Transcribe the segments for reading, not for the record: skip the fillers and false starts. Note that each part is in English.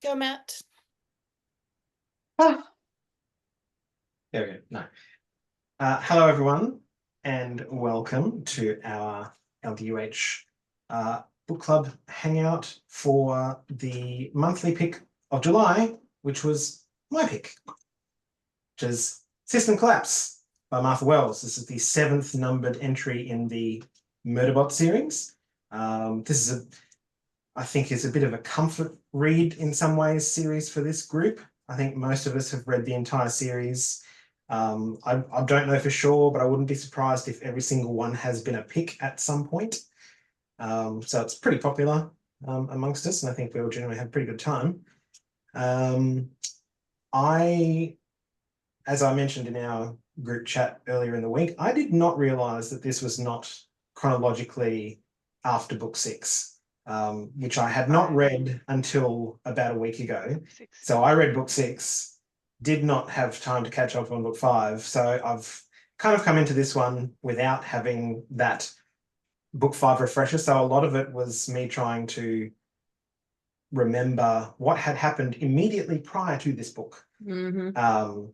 Go, Matt. There we go. No. Hello, everyone, and welcome to our LDUH book club hangout for the monthly pick of July, which was my pick, which is System Collapse by Martha Wells. This is the 7th numbered entry in the Murderbot series. This is I think is a bit of a comfort read in some ways series for this group. I think most of us have read the entire series. I don't know for sure, but I wouldn't be surprised if every single one has been a pick at some point. So it's pretty popular amongst us, and I think we all generally have a pretty good time. As I mentioned in our group chat earlier in the week, I did not realize that this was not chronologically after book 6. Which I had not read until about a week ago. So I read book 6, did not have time to catch up on book 5. So I've kind of come into this one without having that book 5 refresher. So a lot of it was me trying to remember what had happened immediately prior to this book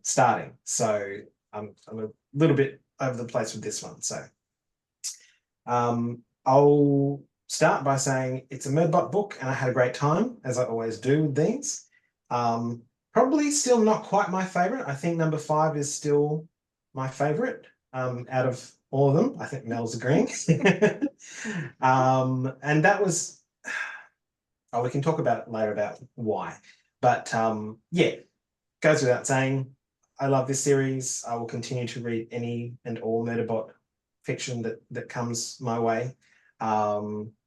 starting. So I'm a little bit over the place with this one. So I'll start by saying it's a Murderbot book and I had a great time, as I always do with these. Probably still not quite my favorite. I think number 5 is still my favorite out of all of them. I think Mel's agreeing. And that was, we can talk about it later about why. But yeah, goes without saying, I love this series. I will continue to read any and all Murderbot fiction that comes my way.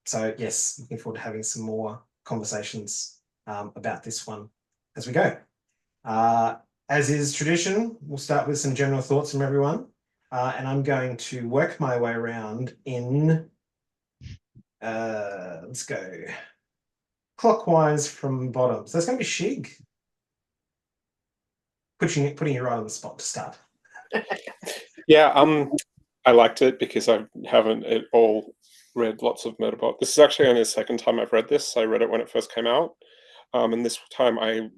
So yes, looking forward to having some more conversations about this one as we go. As is tradition, we'll start with some general thoughts from everyone. And I'm going to work my way around in, let's go clockwise from bottom. So that's going to be Shig. Putting you right on the spot to start. Yeah, I liked it because I haven't at all read lots of Murderbot. This is actually only the second time I've read this. I read it when it first came out. And this time I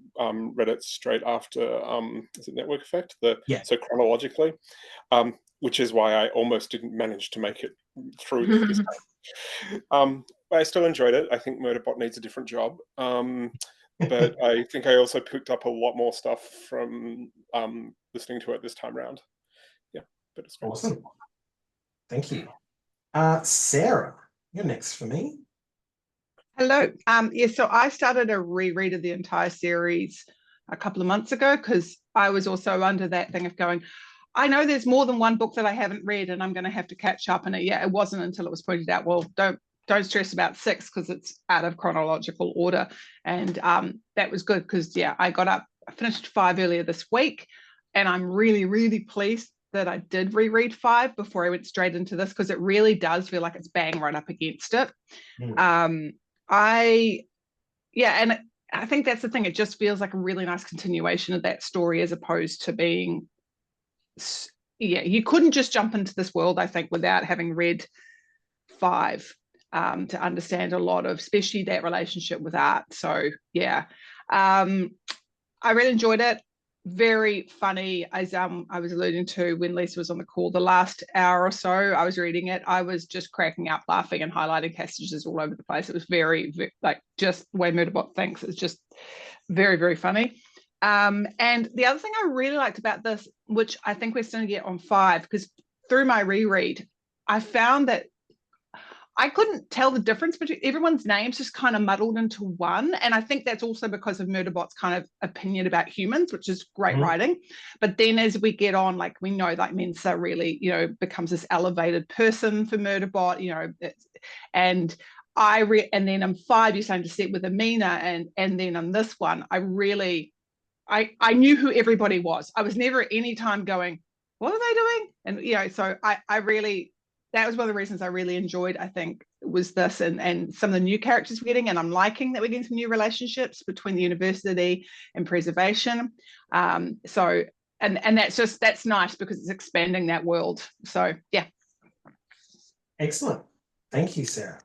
read it straight after is it Network Effect? So chronologically, which is why I almost didn't manage to make it through this time. But I still enjoyed it. I think Murderbot needs a different job. But I think I also picked up a lot more stuff from listening to it this time around. Yeah, but it's great. Awesome. Thank you. Sarah, you're next for me. Hello. Yeah, so I started a reread of the entire series a couple of months ago because I was also under that thing of going, I know there's more than one book that I haven't read and I'm going to have to catch up. And it wasn't until it was pointed out, well, don't stress about 6 because it's out of chronological order. And that was good because, I finished 5 earlier this week and I'm really, really pleased that I did reread 5 before I went straight into this because it really does feel like it's bang right up against it. And I think that's the thing. It just feels like a really nice continuation of that story as opposed to being, you couldn't just jump into this world, I think, without having read 5 to understand a lot of, especially that relationship with Art. So, I really enjoyed it. Very funny, as I was alluding to when Lisa was on the call. The last hour or so I was reading it, I was just cracking up laughing and highlighting passages all over the place. It was very, very like just the way Murderbot thinks. It's just very, very funny. And the other thing I really liked about this, which I think we're starting to get on 5, because through my reread, I found that I couldn't tell the difference between everyone's names, just kind of muddled into one. And I think that's also because of Murderbot's kind of opinion about humans, which is great writing. But then as we get on, like we know, like Mensa really, becomes this elevated person for Murderbot, and then on 5, you're starting to sit with Amina. And then on this one, I knew who everybody was. I was never at any time going, what are they doing? And, so I really, that was one of the reasons I really enjoyed, I think, was this and some of the new characters we're getting. And I'm liking that we're getting some new relationships between the university and preservation. And that's nice because it's expanding that world. So, yeah. Excellent. Thank you, Sarah.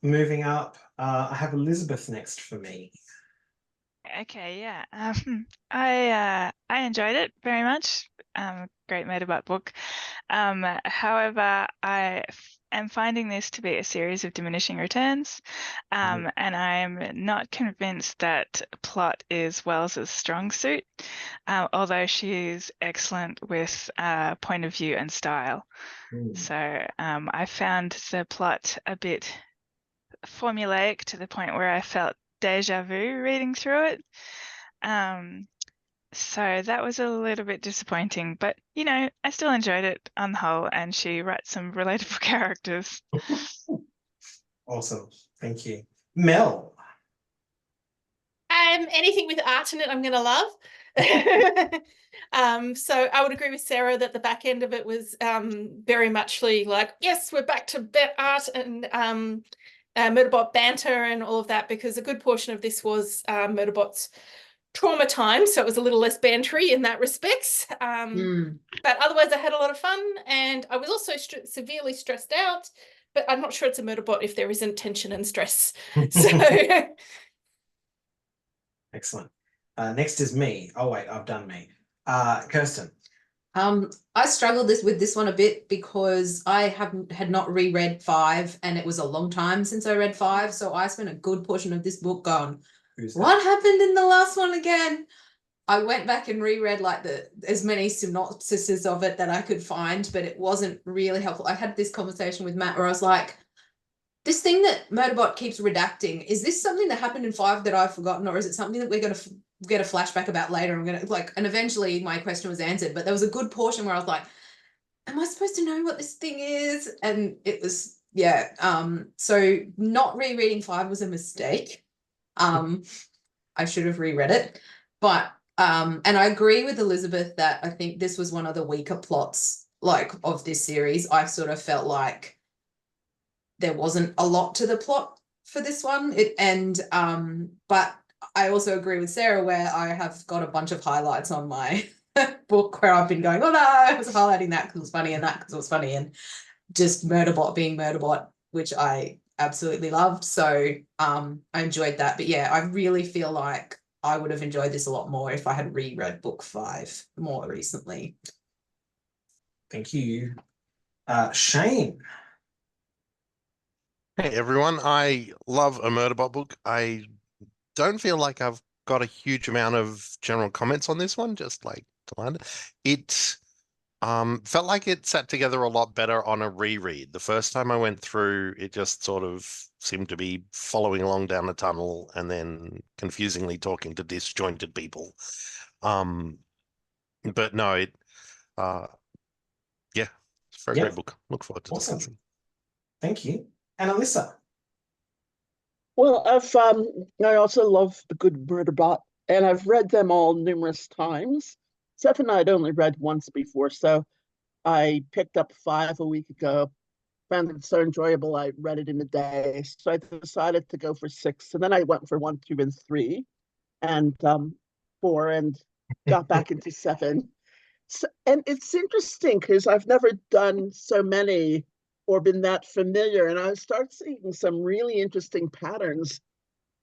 Moving up, I have Elizabeth next for me. Okay, yeah. I enjoyed it very much. Great Murderbot book. However, am finding this to be a series of diminishing returns, and I'm not convinced that plot is Wells's strong suit, although she's excellent with point of view and style. So I found the plot a bit formulaic to the point where I felt deja vu reading through it. So that was a little bit disappointing, but you know, I still enjoyed it on the whole, and she writes some relatable characters. Awesome. Thank you. Mel. Anything with art in it, I'm going to love. So I would agree with Sarah that the back end of it was very much like, yes, we're back to art and Murderbot banter and all of that, because a good portion of this was Murderbot's trauma time, so it was a little less bantery in that respects. But otherwise, I had a lot of fun, and I was also severely stressed out. But I'm not sure it's a Murderbot if there isn't tension and stress. So. Excellent. Next is me. Oh wait, I've done me. Kirsten. I struggled with this one a bit because I had not reread 5, and it was a long time since I read 5, so I spent a good portion of this book going, what happened in the last one again? I went back and reread like as many synopsises of it that I could find, but it wasn't really helpful. I had this conversation with Matt where I was like, this thing that Murderbot keeps redacting, is this something that happened in 5 that I've forgotten, or is it something that we're going to get a flashback about later? I'm going to and eventually my question was answered, but there was a good portion where I was like, am I supposed to know what this thing is? And it was, yeah. So not rereading 5 was a mistake. I should have reread it, but and I agree with Elizabeth that I think this was one of the weaker plots of this series. I sort of felt like there wasn't a lot to the plot for this one. But I also agree with Sarah where I have got a bunch of highlights on my book where I've been going, oh no, I was highlighting that because it was funny and that because it was funny, and just Murderbot being Murderbot, which I absolutely loved. So I enjoyed that. But yeah, I really feel like I would have enjoyed this a lot more if I had reread book 5 more recently. Thank you. Shane. Hey everyone, I love a Murderbot book. I don't feel like I've got a huge amount of general comments on this one, just like to land. It felt like it sat together a lot better on a reread. The first time I went through, it just sort of seemed to be following along down the tunnel and then confusingly talking to disjointed people. But no, yeah, it's a very great book. Look forward to discussing. Thank you. And Alyssa. Well, I also love the good Murderbot, and I've read them all numerous times. Seth and I had only read once before, so I picked up 5 a week ago, found it so enjoyable I read it in a day. So I decided to go for 6, and then I went for 1, 2, and 3, and 4, and got back into 7. So, and it's interesting because I've never done so many or been that familiar, and I start seeing some really interesting patterns.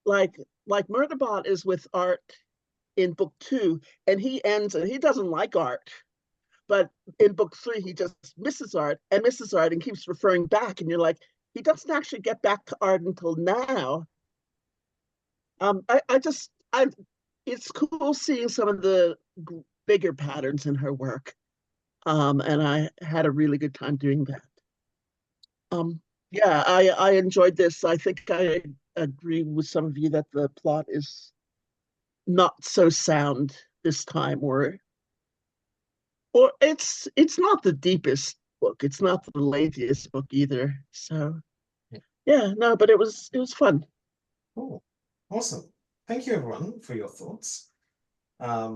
Like Murderbot is with Art in book 2, and he ends, and he doesn't like Art. But in book 3, he just misses Art and keeps referring back. And you're like, he doesn't actually get back to Art until now. It's cool seeing some of the bigger patterns in her work. And I had a really good time doing that. Yeah, I enjoyed this. I think I agree with some of you that the plot is not so sound this time, or it's not the deepest book. It's not the laziest book either. So yeah, no, but it was fun. Cool. Awesome. Thank you everyone for your thoughts. I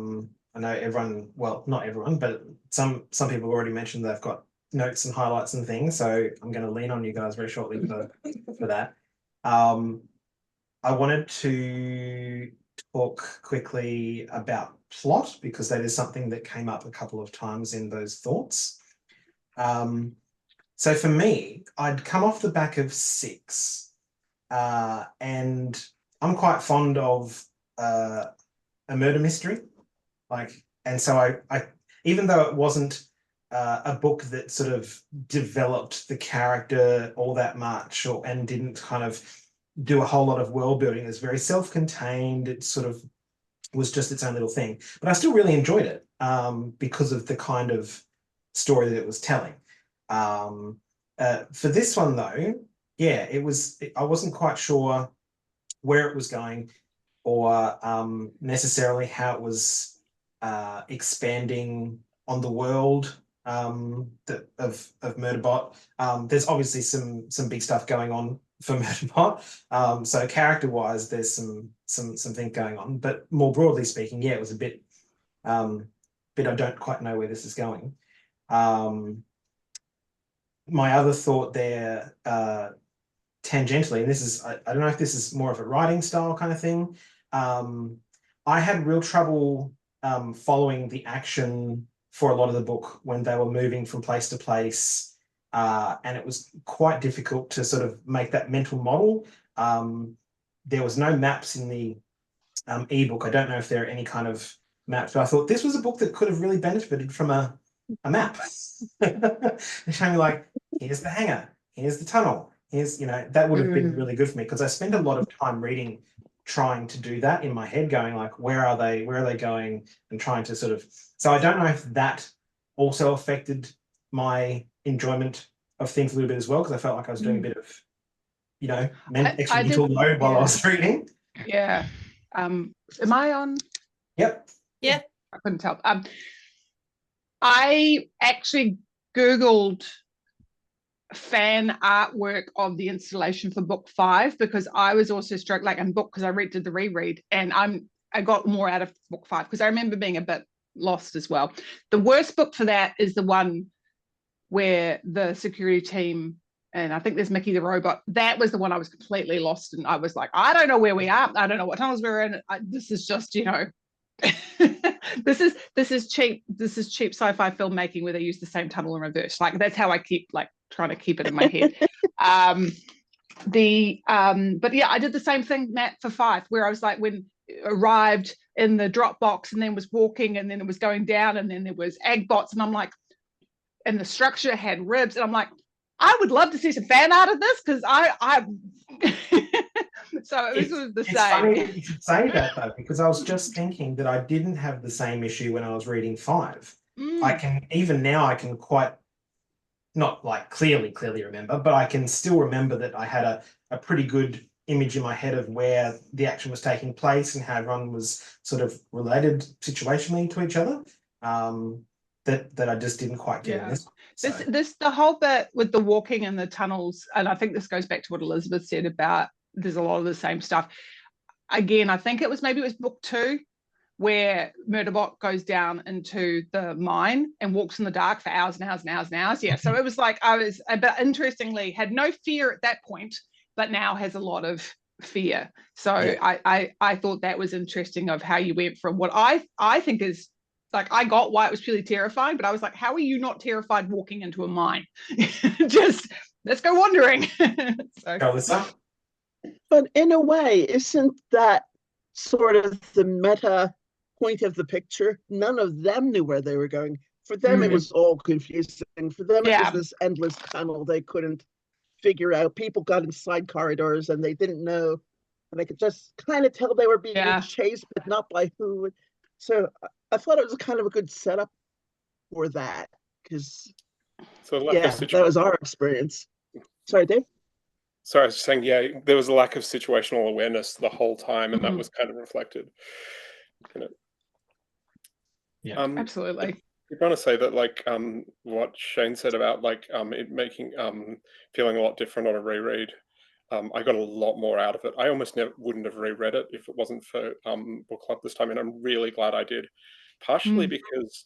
know everyone, well, not everyone, but some people already mentioned they've got notes and highlights and things, so I'm going to lean on you guys very shortly for that. I wanted to talk quickly about plot because that is something that came up a couple of times in those thoughts. So for me, I'd come off the back of 6, and I'm quite fond of a murder mystery. And so I even though it wasn't a book that sort of developed the character all that much, and didn't kind of do a whole lot of world building, it's very self-contained. It sort of was just its own little thing, but I still really enjoyed it because of the kind of story that it was telling. For this one though, yeah, I wasn't quite sure where it was going, or necessarily how it was expanding on the world of Murderbot. There's obviously some big stuff going on for Murderbot. So character-wise, there's some things going on, but more broadly speaking, yeah, it was a bit I don't quite know where this is going. My other thought there, tangentially, and this is, I don't know if this is more of a writing style kind of thing. I had real trouble following the action for a lot of the book when they were moving from place to place. And it was quite difficult to sort of make that mental model. There was no maps in the ebook. I don't know if there are any kind of maps, but I thought this was a book that could have really benefited from a map. They show me like, here's the hangar, here's the tunnel, here's, that would have been really good for me, because I spend a lot of time reading, trying to do that in my head, going like, where are they going, and trying to sort of, so I don't know if that also affected my enjoyment of things a little bit as well, because I felt like I was doing a bit of, extra mental load while I was reading. Yeah. Am I on? Yep. Yeah. I couldn't tell. I actually Googled fan artwork of the installation for book 5, because I was also struck, because I did the reread, and I got more out of book 5, because I remember being a bit lost as well. The worst book for that is the one where the security team, and I think there's Mickey the robot, that was the one I was completely lost, and I was like, I don't know where we are, I don't know what tunnels we're in. This is just, this is cheap sci-fi filmmaking where they use the same tunnel in reverse. Like, that's how I keep trying to keep it in my head. But yeah, I did the same thing, Matt, for 5, where I was like, when arrived in the drop box and then was walking, and then it was going down, and then there was egg bots, and I'm like, and the structure had ribs, and I'm like, I would love to see some fan art of this, because I so it was the same. It's funny that you should say that though, because I was just thinking that I didn't have the same issue when I was reading 5. I can quite, not like clearly remember, but I can still remember that I had a pretty good image in my head of where the action was taking place and how everyone was sort of related situationally to each other. That I just didn't quite get in this. So. This the whole bit with the walking in the tunnels, and I think this goes back to what Elizabeth said about there's a lot of the same stuff. Again, I think it was book 2 where Murderbot goes down into the mine and walks in the dark for hours and hours and hours and hours. Yeah, so it was like but interestingly, had no fear at that point, but now has a lot of fear. So yeah. I thought that was interesting, of how you went from what I think is, like, I got why it was purely terrifying, but I was like, how are you not terrified walking into a mine? Just, let's go wandering. But in a way, isn't that sort of the meta point of the picture? None of them knew where they were going. For them, it was all confusing. For them, it was this endless tunnel they couldn't figure out. People got inside corridors and they didn't know. And they could just kind of tell they were being chased, but not by who. So I thought it was kind of a good setup for that, because that was our experience. Sorry, Dave? Sorry, I was just saying, there was a lack of situational awareness the whole time, and that was kind of reflected in it. Yeah, absolutely. You're going to say that, like, what Shane said about, like, it making feeling a lot different on a reread. I got a lot more out of it. I almost wouldn't have reread it if it wasn't for book club this time, and I'm really glad I did. Partially because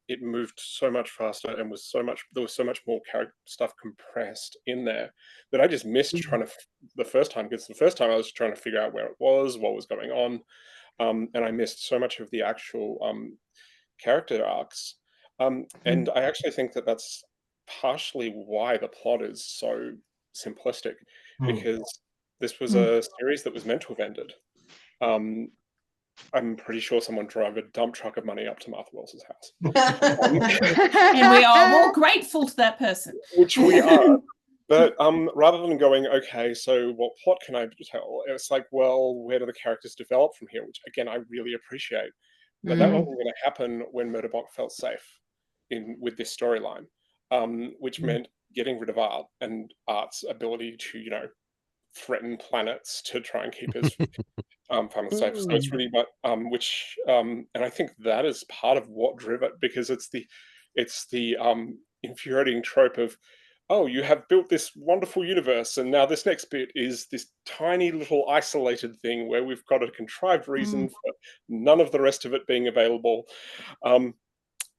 it moved so much faster and there was so much more character stuff compressed in there that I just missed trying to the first time, because the first time I was trying to figure out where it was, what was going on, and I missed so much of the actual character arcs. And I actually think that that's partially why the plot is so simplistic, because this was a series that was meant to have ended. I'm pretty sure someone drove a dump truck of money up to Martha Wells's house. And we are all grateful to that person. Which we are. But rather than going, okay, so what plot can I tell? It's like, well, where do the characters develop from here? Which, again, I really appreciate. But that wasn't going to happen when Murderbot felt safe with this storyline, which meant getting rid of Art and Art's ability to, threaten planets to try and keep his family safe. So it's really, and I think that is part of what drove it, because it's the infuriating trope of, oh, you have built this wonderful universe, and now this next bit is this tiny little isolated thing where we've got a contrived reason for none of the rest of it being available.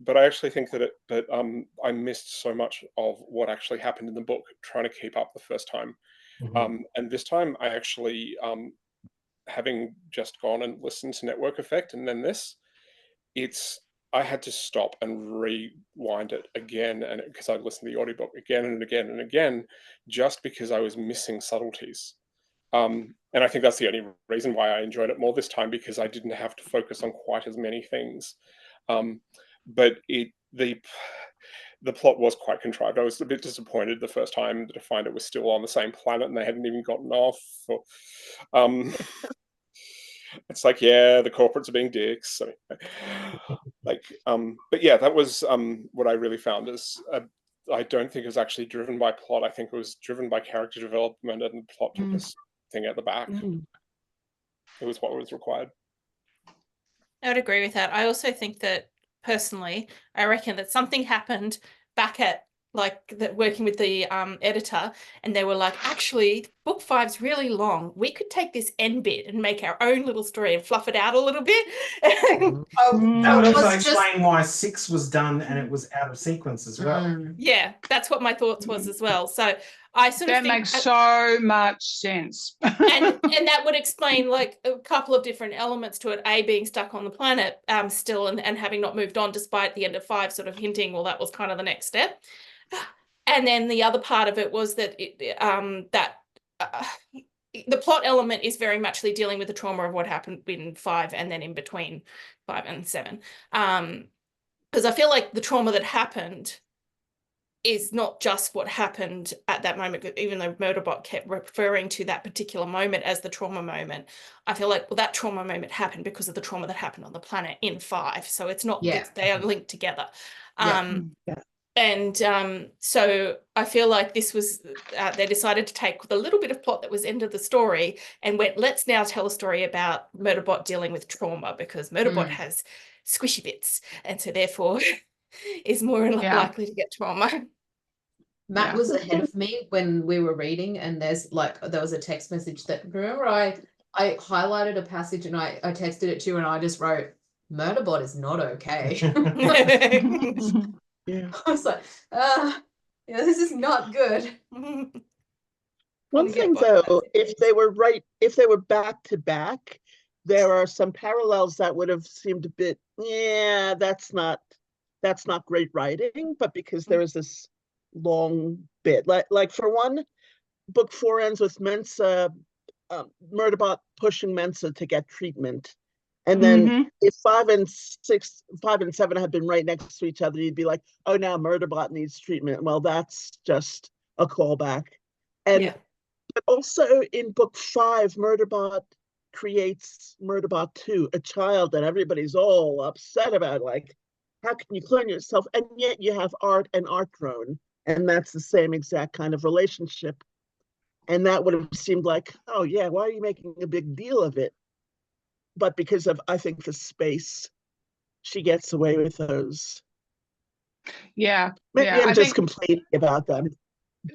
But I actually think that I missed so much of what actually happened in the book trying to keep up the first time. And this time I actually, having just gone and listened to Network Effect and then this, I had to stop and rewind it again, and because I listened to the audiobook again and again and again, just because I was missing subtleties. And I think that's the only reason why I enjoyed it more this time, because I didn't have to focus on quite as many things. But the plot was quite contrived. I was a bit disappointed the first time to find it was still on the same planet and they hadn't even gotten off. It's like, yeah, the corporates are being dicks. But yeah, that was what I really found is I don't think it was actually driven by plot. I think it was driven by character development, and the plot took this thing at the back. It was what was required. I would agree with that. I also think that personally, I reckon that something happened back at working with the editor, and they were like, actually, book 5's really long. We could take this end bit and make our own little story and fluff it out a little bit. That would also explain why 6 was done and it was out of sequence as well. Yeah, that's what my thoughts was as well. So I sort of think that makes so much sense. and that would explain like a couple of different elements to it. A, being stuck on the planet still and having not moved on despite the end of 5 sort of hinting, well, that was kind of the next step. And then the other part of it was that the plot element is very much dealing with the trauma of what happened in 5 and then in between 5 and 7. Because I feel like the trauma that happened is not just what happened at that moment, even though Murderbot kept referring to that particular moment as the trauma moment. I feel like, well, that trauma moment happened because of the trauma that happened on the planet in 5. So it's not, they are linked together. And so I feel like this was, they decided to take the little bit of plot that was end of the story and went, let's now tell a story about Murderbot dealing with trauma, because Murderbot has squishy bits and so therefore is more likely to get trauma. Matt was ahead of me when we were reading, and there was a text message that, remember I highlighted a passage and I texted it to you and I just wrote, Murderbot is not okay. Yeah. I was like, this is not good. One thing though, if they were back to back, there are some parallels that would have seemed a bit, that's not great writing, but because there is this long bit, like for one, book 4 ends with Mensa, Murderbot pushing Mensa to get treatment. And then if 5 and 7 had been right next to each other, you'd be like, oh, now Murderbot needs treatment. Well, that's just a callback. And but also in book 5, Murderbot creates Murderbot 2, a child that everybody's all upset about. Like, how can you clone yourself? And yet you have Art and Art Drone, and that's the same exact kind of relationship. And that would have seemed like, oh yeah, why are you making a big deal of it? But because of, I think, the space, she gets away with those. Yeah. Maybe I'm just complaining about them.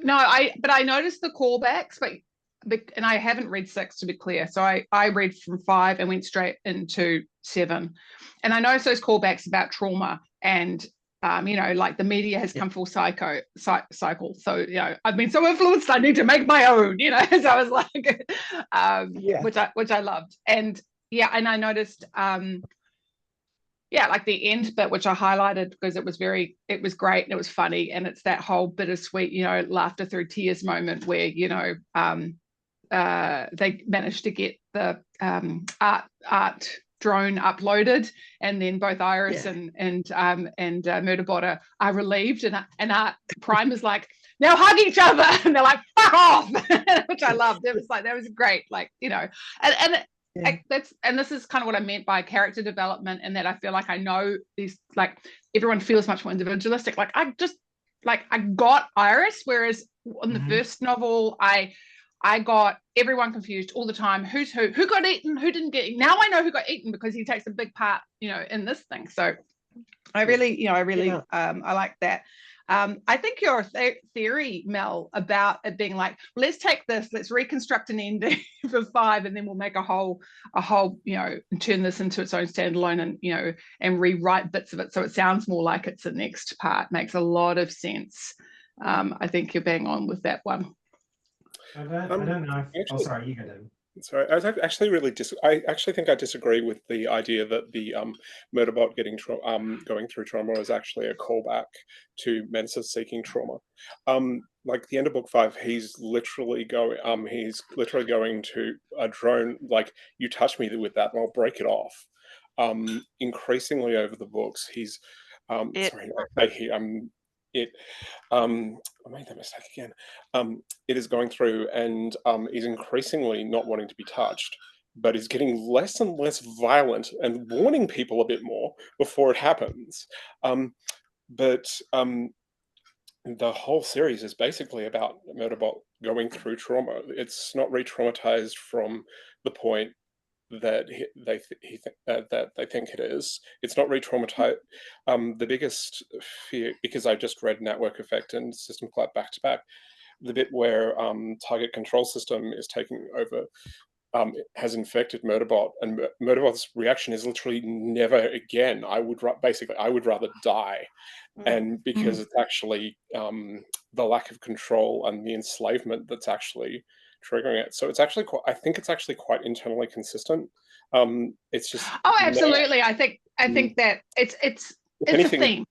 No, but I noticed the callbacks, and I haven't read 6 to be clear. So I read from 5 and went straight into 7. And I noticed those callbacks about trauma and like the media has come full cycle. So, I've been so influenced, I need to make my own, so I was like, which I loved. And and I noticed, like the end bit, which I highlighted because it was great and it was funny. And it's that whole bittersweet, laughter through tears moment where, they managed to get the art drone uploaded, and then both Iris Yeah. and Murderbot are relieved, and Prime is like, now hug each other, and they're like, fuck off, which I loved. It was like, that was great, like, you know, and this is kind of what I meant by character development, and that I feel like I know these, like, everyone feels much more individualistic. Like I got Iris, whereas on the first novel I got everyone confused all the time. Who's who got eaten, who didn't get eaten. Now I know who got eaten because he takes a big part, you know, in this thing. So I really I like that. I think your theory, Mel, about it being like, let's take this, let's reconstruct an ending for 5, and then we'll make a whole, you know, and turn this into its own standalone, and, you know, and rewrite bits of it so it sounds more like it's the next part. Makes a lot of sense. I think you're bang on with that one. I don't know. Oh, sorry, you go, David. Sorry, I actually I actually think I disagree with the idea that the Murderbot going through trauma is actually a callback to Mensa seeking trauma. Like the end of book 5, he's literally going to a drone, like, you touch me with that and I'll break it off. Increasingly over the books, he's I made that mistake again. It is going through and is increasingly not wanting to be touched, but is getting less and less violent and warning people a bit more before it happens. But the whole series is basically about Murderbot going through trauma. It's not re-traumatized from the point that they think it is. It's not re-traumatized. The biggest fear, because I just read Network Effect and System Collapse back to back, the bit where target control system is taking over, has infected Murderbot, and Murderbot's reaction is literally never again. I would rather die. And because it's actually the lack of control and the enslavement that's actually triggering it. So it's actually I think it's actually quite internally consistent. It's just absolutely. I think that it's a theme.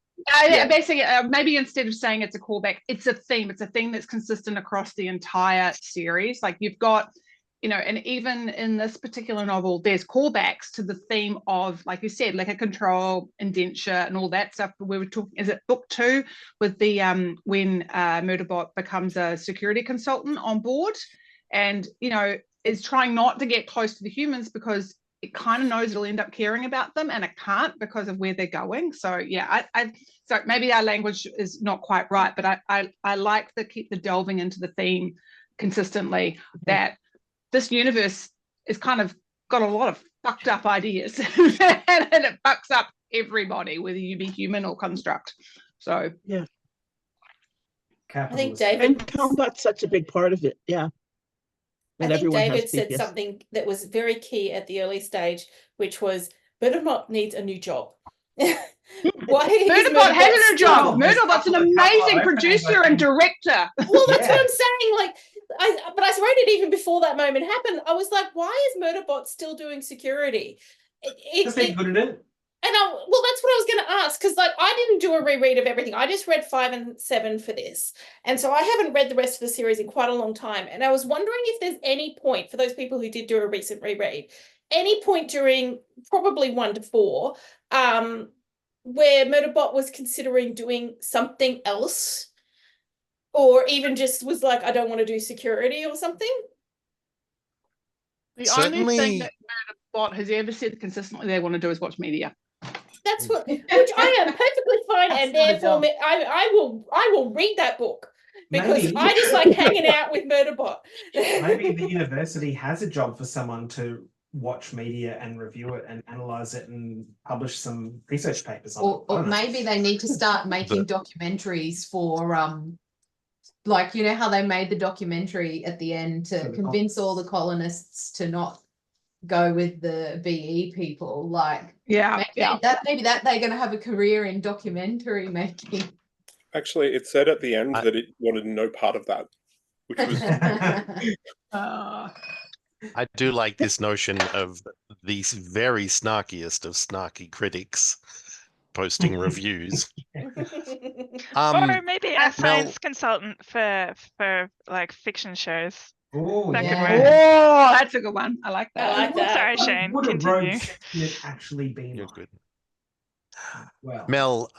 Basically, maybe instead of saying it's a callback, it's a theme. It's a theme that's consistent across the entire series. Like, you've got, you know, and even in this particular novel, there's callbacks to the theme of, like you said, like a control, indenture, and all that stuff. We were talking, is it book 2, with the when Murderbot becomes a security consultant on board, and, you know, is trying not to get close to the humans because it kind of knows it'll end up caring about them, and it can't because of where they're going. So yeah, so maybe our language is not quite right, but I like to keep the delving into the theme consistently, that this universe is kind of got a lot of fucked up ideas and it fucks up everybody, whether you be human or construct. So yeah, I think David, and combat's such a big part of it. Yeah. I think David said something that was very key at the early stage, which was Murderbot needs a new job. Murderbot has a new job. Murderbot's an amazing producer and director. Well, that's what I'm saying. Like, but I wrote it even before that moment happened. I was like, why is Murderbot still doing security? Because they're good at it. And well, that's what I was going to ask, because, like, I didn't do a reread of everything. I just read 5 and 7 for this. And so I haven't read the rest of the series in quite a long time. And I was wondering if there's any point, for those people who did do a recent reread, any point during probably 1 to 4, where Murderbot was considering doing something else, or even just was like, I don't want to do security or something. The only thing that Murderbot has ever said consistently they want to do is watch media. That's which I am perfectly fine, and therefore I will read that book, because maybe. I just like hanging out with Murderbot. Maybe the university has a job for someone to watch media and review it and analyze it and publish some research papers on it. Or maybe they need to start making documentaries for like, you know how they made the documentary at the end to convince all the colonists to not go with the BE people, like maybe that they're going to have a career in documentary making. Actually, it said at the end that it wanted no part of that, which was I do like this notion of these very snarkiest of snarky critics posting reviews. Or maybe a science consultant for like fiction shows. Oh, That could yeah. work. Oh, that's a good one. I like that. I like that. Sorry, What Shane. would a Continue. rogue sex unit actually be You're like? good. Well, Mel,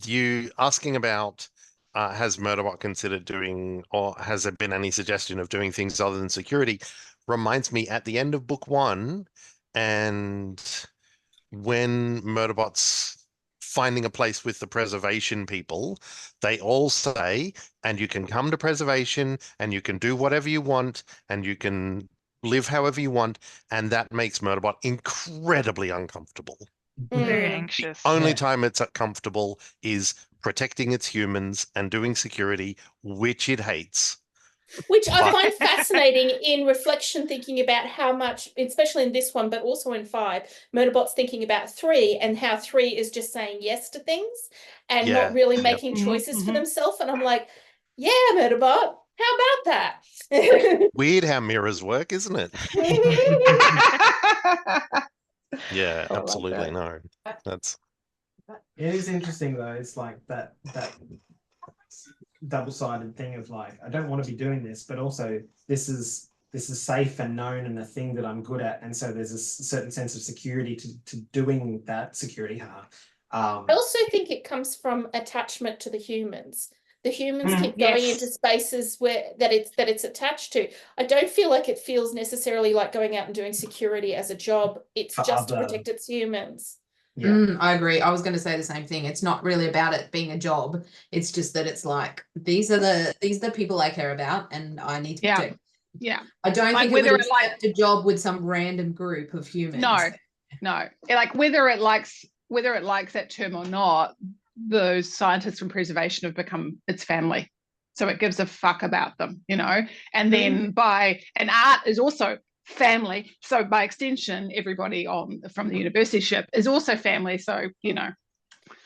you asking about has Murderbot considered doing, or has there been any suggestion of doing things other than security? Reminds me at the end of book 1, and when Murderbot's finding a place with the preservation people, they all say, and you can come to preservation and you can do whatever you want and you can live however you want, and that makes Murderbot incredibly uncomfortable. Very Mm. anxious. Only Yeah. time it's comfortable is protecting its humans and doing security, which it hates. Which I But- find fascinating in reflection, thinking about how much, especially in this one, but also in 5, Murderbot's thinking about 3 and how 3 is just saying yes to things and Yeah. not really Yep. making Mhm, choices for mhm. themselves. And I'm like, yeah, Murderbot, how about that? Weird how mirrors work, isn't it? Yeah, I like absolutely. that. No, that's it is interesting though. It's like that double-sided thing of like, I don't want to be doing this, but also this is safe and known and a thing that I'm good at, and so there's a certain sense of security to doing that security hard. I also think it comes from attachment to the humans. The humans keep Yes. going into spaces where that it's attached to. I don't feel like it feels necessarily like going out and doing security as a job. It's For just to other- protect its humans. Yeah. I agree. I was going to say the same thing. It's not really about it being a job. It's just that it's like these are the people I care about, and I need to Yeah. protect. Yeah. I don't Like think it whether would it like- accept a job with some random group of humans. No. Like whether it likes that term or not, those scientists from preservation have become its family. So it gives a fuck about them, you know. And then and art is also family. So by extension, everybody from the university ship is also family. So, you know.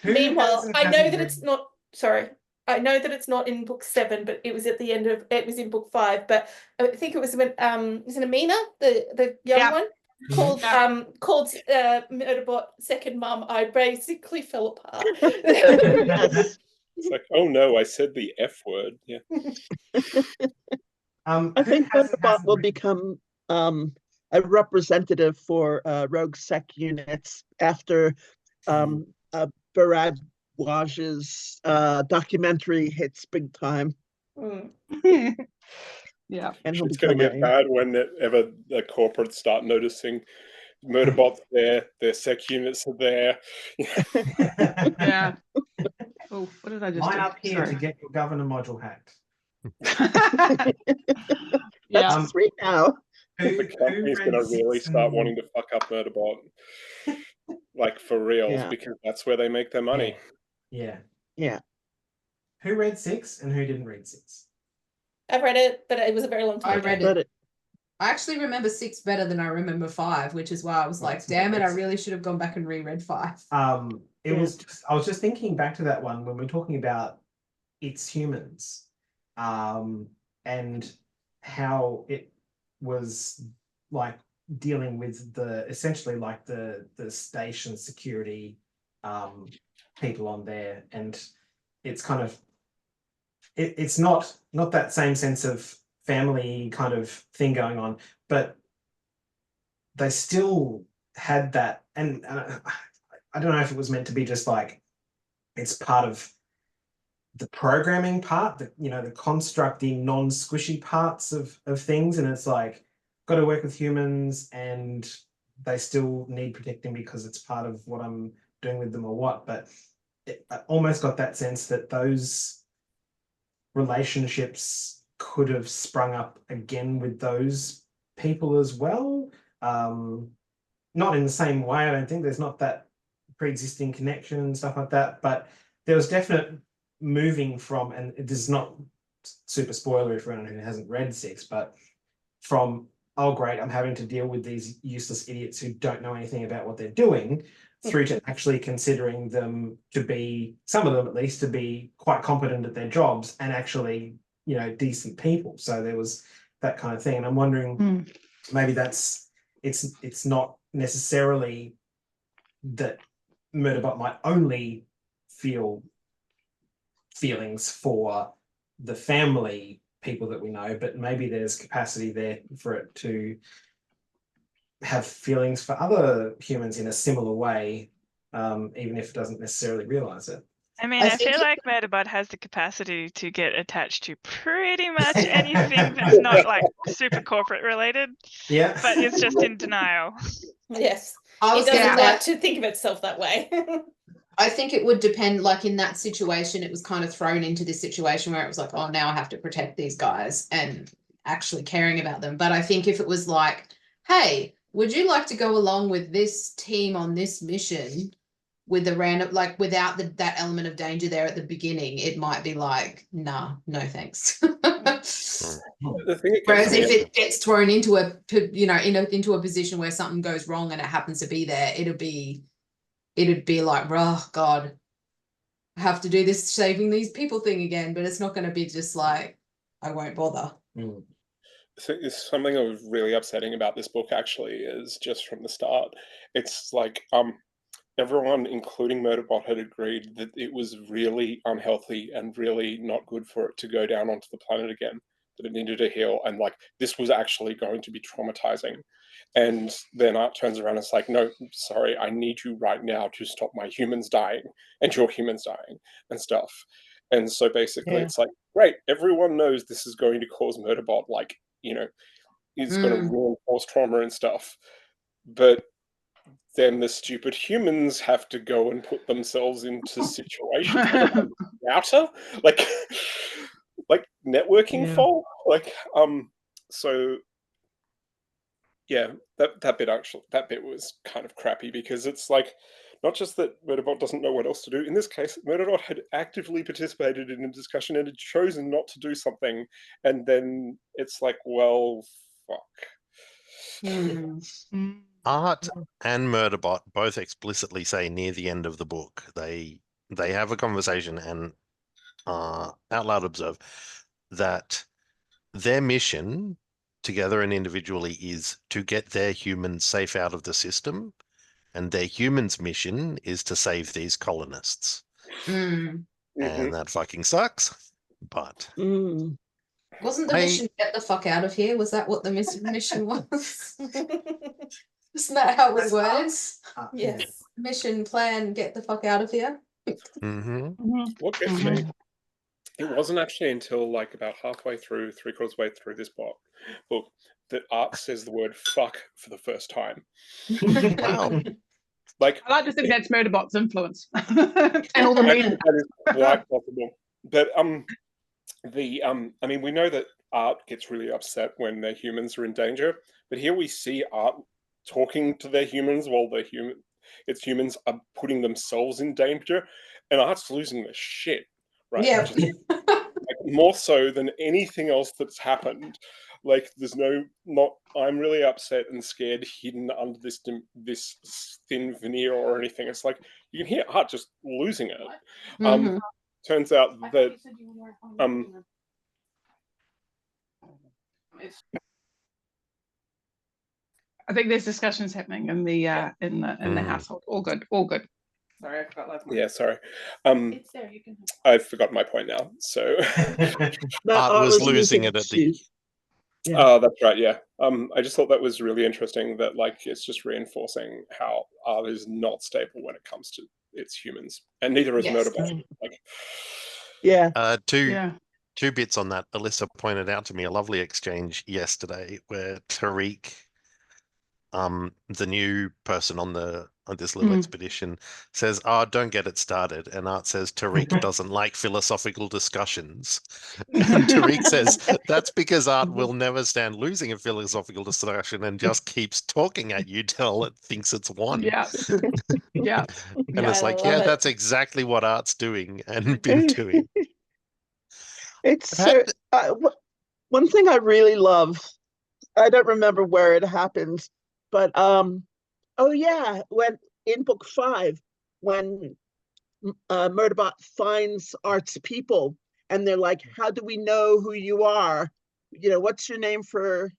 Meanwhile, I know that it's not. Sorry, I know that it's not in book 7, but it was at the end of. It was in book 5, but I think it was when is it Amina, the young one, called Murderbot second mum. I basically fell apart. Yes. It's like, oh no, I said the F word. Yeah. I think Murderbot will become a representative for rogue sec units after Barad Waj's documentary hits big time. Yeah. And he'll It's going to become get bad whenever the corporates start noticing Murderbot's there, their sec units are there. Yeah. Oh, what did I just Line do? up here to Sorry. get your governor module hacked. Yeah. That's 3 now. The company's going to really start wanting to fuck up Murderbot. Like for reals, Yeah. because that's where they make their money. Yeah. Yeah. Who read 6 and who didn't read 6? I've read it, but it was a very long time I ago. read But it. I actually remember 6 better than I remember 5, which is why I was like, damn it, I really should have gone back and reread 5. It was just, I was just thinking back to that one when we're talking about its humans, and how it was like dealing with the essentially like the station security people on there, and it's kind of it's not that same sense of family kind of thing going on, but they still had that, and I don't know if it was meant to be just like it's part of the programming part, the the constructy, non-squishy parts of things, and it's like got to work with humans, and they still need protecting because it's part of what I'm doing with them or what. But I almost got that sense that those relationships could have sprung up again with those people as well. Not in the same way, I don't think. There's not that pre-existing connection and stuff like that, but there was definite moving from, and it is not super spoilery for anyone who hasn't read 6, but from, oh great, I'm having to deal with these useless idiots who don't know anything about what they're doing, through to actually considering them to be, some of them at least, to be quite competent at their jobs and actually, decent people. So there was that kind of thing. And I'm wondering, maybe it's not necessarily that Murderbot might only feel feelings for the family people that we know, but maybe there's capacity there for it to have feelings for other humans in a similar way, even if it doesn't necessarily realize it. I mean, I feel like Murderbot has the capacity to get attached to pretty much anything that's not like super corporate related. Yeah. But it's just in denial. Yes. I It was doesn't gonna like say, to think of itself that way. I think it would depend, like in that situation, it was kind of thrown into this situation where it was like, oh, now I have to protect these guys and actually caring about them. But I think if it was like, hey, would you like to go along with this team on this mission with a random, like without that element of danger there at the beginning, it might be like, nah, no thanks. The thing Whereas if it gets thrown into into a position where something goes wrong and it happens to be there, it'd be like, oh God, I have to do this saving these people thing again. But it's not going to be just like, I won't bother. So something that was really upsetting about this book actually is just from the start, it's like everyone, including Murderbot, had agreed that it was really unhealthy and really not good for it to go down onto the planet again, that it needed to heal, and like this was actually going to be traumatizing. And then Art turns around and it's like, no, sorry, I need you right now to stop my humans dying and your humans dying and stuff. And so basically it's like, great, everyone knows this is going to cause Murderbot, like, it's going to reinforce trauma and stuff. But then the stupid humans have to go and put themselves into situations router, like networking fault, so yeah, that bit was kind of crappy, because it's like, not just that Murderbot doesn't know what else to do. In this case, Murderbot had actively participated in a discussion and had chosen not to do something, and then it's like, well, fuck. Art and Murderbot both explicitly say near the end of the book, they have a conversation and out loud observe that their mission, together and individually, is to get their humans safe out of the system, and their humans' mission is to save these colonists. And that fucking sucks. But wasn't the mission get the fuck out of here? Was that what the mission was? Isn't that how it was? Yes. Mission, plan, get the fuck out of here. What gets me, it wasn't actually until like about halfway through, 3/4 way through this book that Art says the word fuck for the first time. Wow. Like, I like to think that's Murderbot's influence and all the media. That is quite possible. But I mean, we know that Art gets really upset when their humans are in danger, but here we see Art talking to their humans while its humans are putting themselves in danger, and Art's losing their shit, right? Yeah. Like, more so than anything else that's happened. Like, there's I'm really upset and scared hidden under this thin veneer or anything. It's like, you can hear Art just losing it. Turns out that I think there's discussions happening in the household. All good. Sorry, I forgot last. Yeah, sorry. I've forgotten my point now. So Art was losing it at the. Yeah. Oh, that's right. Yeah. I just thought that was really interesting. That like it's just reinforcing how Art is not stable when it comes to its humans, and neither is Murderbot. Like, Two bits on that. Alyssa pointed out to me a lovely exchange yesterday where Tariq, the new person on this little expedition, says, "Oh, don't get it started." And Art says Tariq doesn't like philosophical discussions. And Tariq says that's because Art will never stand losing a philosophical discussion and just keeps talking at you till it thinks it's won. Yeah. Yeah. And it's like, yeah, that's exactly what Art's doing and been doing. It's one thing I really love. I don't remember where it happened, but when in book 5, when Murderbot finds Art's people and they're like, how do we know who you are? What's your name for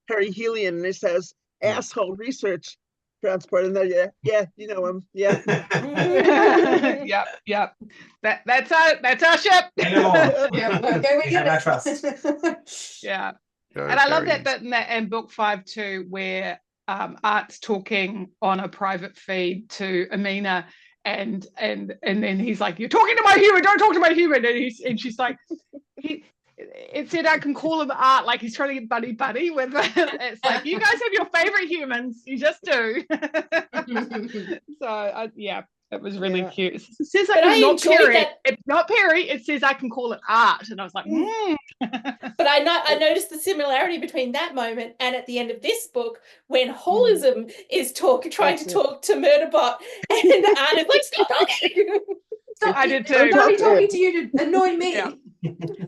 perihelion? And it says asshole research. transport, and then yeah, you know him, yeah. Yep. That's our ship. Anymore. Yeah, okay, we You get have our it. trust. Yeah. Go And I love that Carries. bit in book 5 too, where Art's talking on a private feed to Amina, and then he's like, "You're talking to my human, don't talk to my human," and she's like, it said I can call him Art, like he's trying to get buddy with it's like, you guys have your favorite humans, you just do. So yeah, it was really Yeah. cute. It says But I not enjoyed Perry. that. It's not Perry. It says I can call it Art, and I was like, But I noticed the similarity between that moment and at the end of this book when Holism is trying to talk to Murderbot, and Art is like, "Stop talking." Stop, I did I'm too. only talking to you to annoy me. Yeah.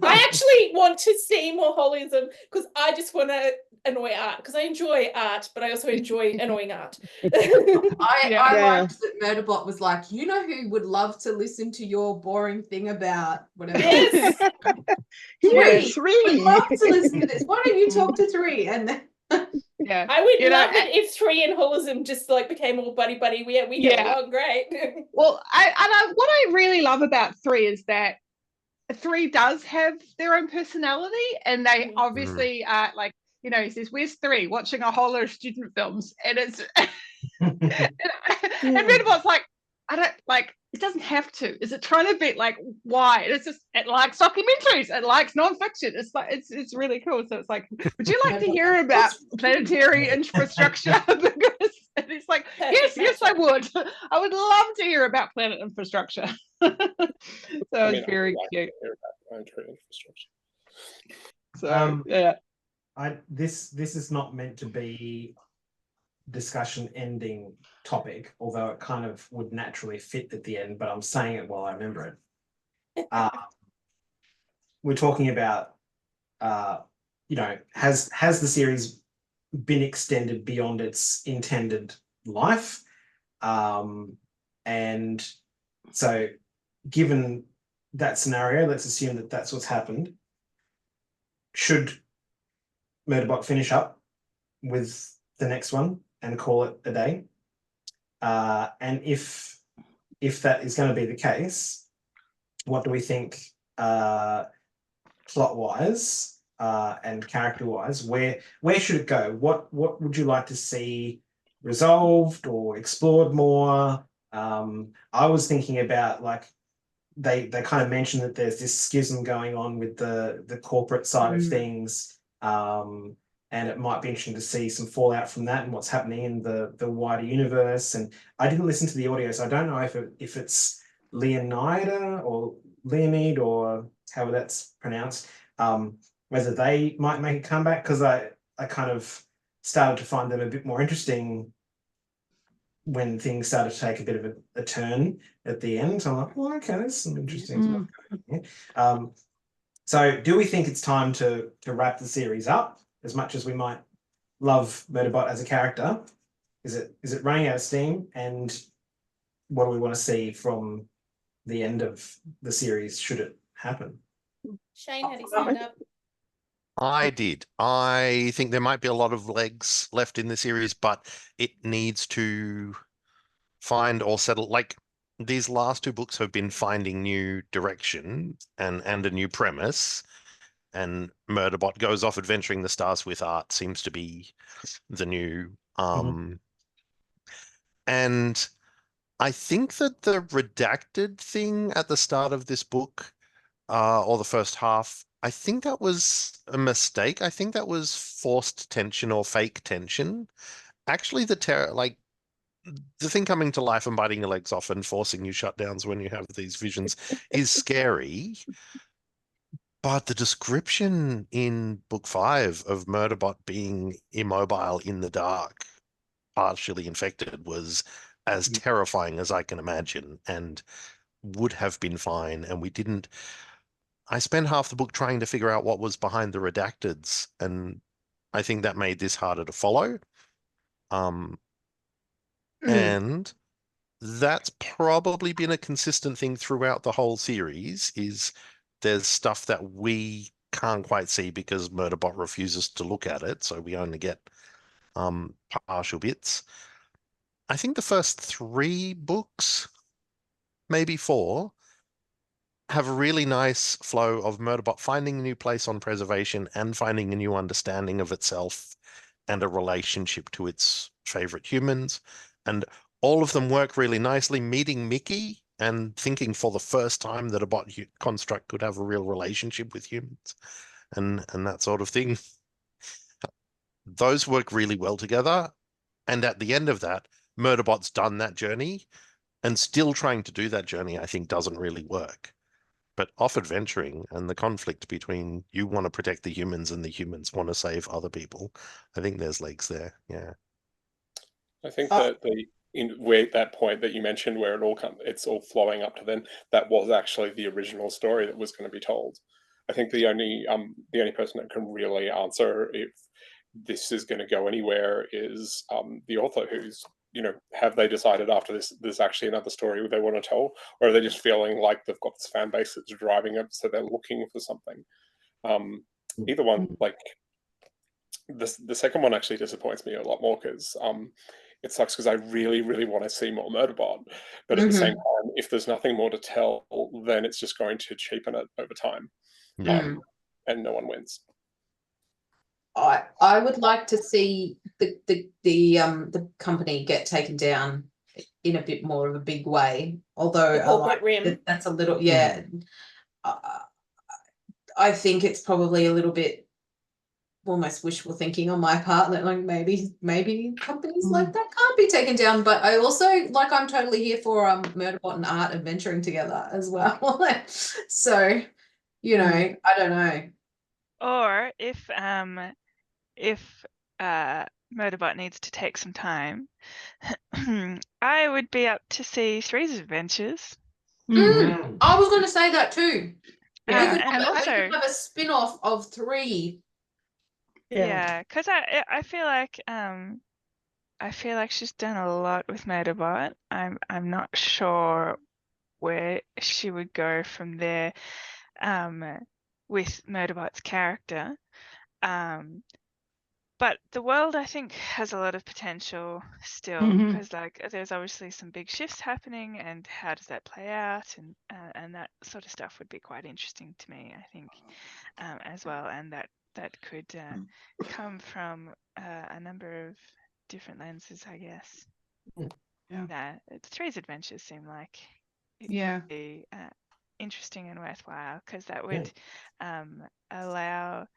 I actually want to see more Holism because I just want to annoy Art because I enjoy Art, but I also enjoy annoying Art. I Yeah. liked that Murderbot was like, you know who would love to listen to your boring thing about whatever. Yes. Yes, Three would three. love to listen to this. Why don't you talk to Three? And then Yeah. I would You know, love it if Three and Holism just like became all buddy. We get Yeah. along great. Well, what I really love about 3 is that 3 does have their own personality, and they obviously are like, you know, he says, "Where's 3? Watching a whole lot of student films," and it's and Murderbot's like, I don't like. It doesn't have to. Is it trying to be like, why? And it's just, it likes documentaries. It likes nonfiction. It's like, it's really cool. So it's like, would you like to hear about planetary infrastructure? Because and it's like, yes, I would. I would love to hear about planet infrastructure. So it's very cute. Planetary infrastructure. So yeah. This is not meant to be discussion ending topic, although it kind of would naturally fit at the end, but I'm saying it while I remember it. We're talking about you know, has the series been extended beyond its intended life? And so given that scenario, let's assume that that's what's happened. Should Murderbot finish up with the next one and call it a day? And if that is going to be the case, what do we think plot-wise and character-wise? Where should it go? What would you like to see resolved or explored more? I was thinking about, like, they kind of mentioned that there's this schism going on with the corporate side of things, and it might be interesting to see some fallout from that and what's happening in the wider universe. And I didn't listen to the audio, so I don't know if it's Leonida or Leonid or however that's pronounced, whether they might make a comeback, because I kind of started to find them a bit more interesting when things started to take a bit of a turn at the end. So I'm like, well, okay, there's some interesting stuff going on here. So do we think it's time to wrap the series up, as much as we might love Murderbot as a character? Is it running out of steam? And what do we want to see from the end of the series, should it happen? Shane had his hand up. I did. I think there might be a lot of legs left in the series, but it needs to find or settle. Like, these last 2 books have been finding new direction and a new premise, and Murderbot goes off adventuring the stars with Art seems to be the new and I think that the redacted thing at the start of this book, or the first half, I think that was a mistake. I think that was forced tension or fake tension. Actually, the thing coming to life and biting your legs off and forcing you shutdowns when you have these visions is scary. But the description in book 5 of Murderbot being immobile in the dark, partially infected, was as terrifying as I can imagine, and would have been fine. And I spent half the book trying to figure out what was behind the redacteds, and I think that made this harder to follow. And that's probably been a consistent thing throughout the whole series, is there's stuff that we can't quite see because Murderbot refuses to look at it, so we only get partial bits. I think the first 3 books, maybe 4, have a really nice flow of Murderbot finding a new place on preservation and finding a new understanding of itself and a relationship to its favorite humans. And all of them work really nicely, meeting Mickey and thinking for the first time that a bot construct could have a real relationship with humans and that sort of thing. Those work really well together. And at the end of that, Murderbot's done that journey, and still trying to do that journey, I think, doesn't really work. But off adventuring and the conflict between you want to protect the humans and the humans want to save other people, I think there's legs there. Yeah. I think that where that point that you mentioned where it's all flowing up to then, that was actually the original story that was going to be told. I think the only person that can really answer if this is going to go anywhere is the author, who's, have they decided after this there's actually another story they want to tell, or are they just feeling like they've got this fan base that's driving it, so they're looking for something? Either one, like the second one actually disappoints me a lot more, because it sucks, because I really, really want to see more Murderbot, but at the same time, if there's nothing more to tell, then it's just going to cheapen it over time, and no one wins. I would like to see the company get taken down in a bit more of a big way. Although that's a little, I think it's probably a little bit almost wishful thinking on my part, that like maybe companies like that can't be taken down. But I also, like, I'm totally here for Murderbot and Art adventuring together as well. So, I don't know. Or if Murderbot needs to take some time, I would be up to see Three's Adventures. I was going to say that too. And also have a spin-off of 3. Yeah, because I feel like she's done a lot with Murderbot. I'm not sure where she would go from there with Murderbot's character. But the world, I think, has a lot of potential still, because there's obviously some big shifts happening, and how does that play out, and that sort of stuff would be quite interesting to me, I think, as well, and that could come from a number of different lenses, I guess. Three's Adventures seem like it would be interesting and worthwhile, because that would allow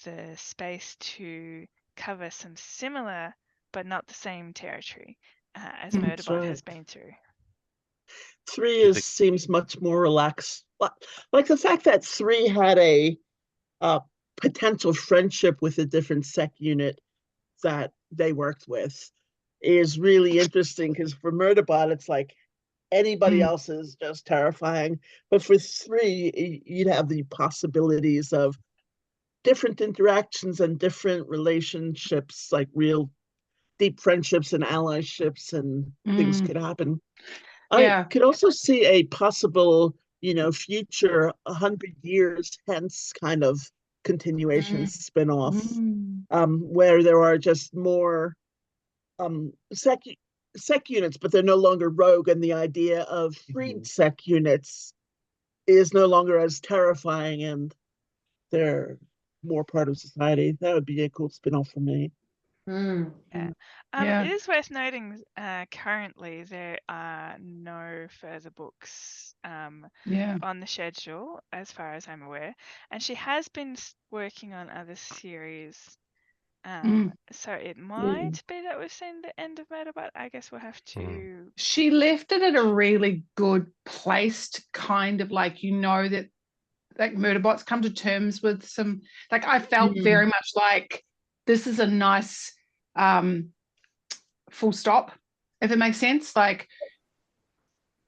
the space to cover some similar but not the same territory as Murderbot has been through. 3 seems much more relaxed. Like the fact that 3 had a potential friendship with a different sec unit that they worked with is really interesting, because for Murderbot, it's like anybody else is just terrifying. But for 3, you'd have the possibilities of different interactions and different relationships, like real deep friendships and allyships, and things could happen. I could also see a possible, future 100 years hence kind of continuation spin-off, where there are just more sec units, but they're no longer rogue, and the idea of freed sec units is no longer as terrifying, and they're more part of society. That would be a cool spin-off for me. It is worth noting currently there are no further books on the schedule, as far as I'm aware, and she has been working on other series, so it might be that we've seen the end of Murderbot. I guess we'll have to. She left it at a really good place to kind of like, that like Murderbot's come to terms with some, like, I felt very much like this is a nice full stop, if it makes sense. Like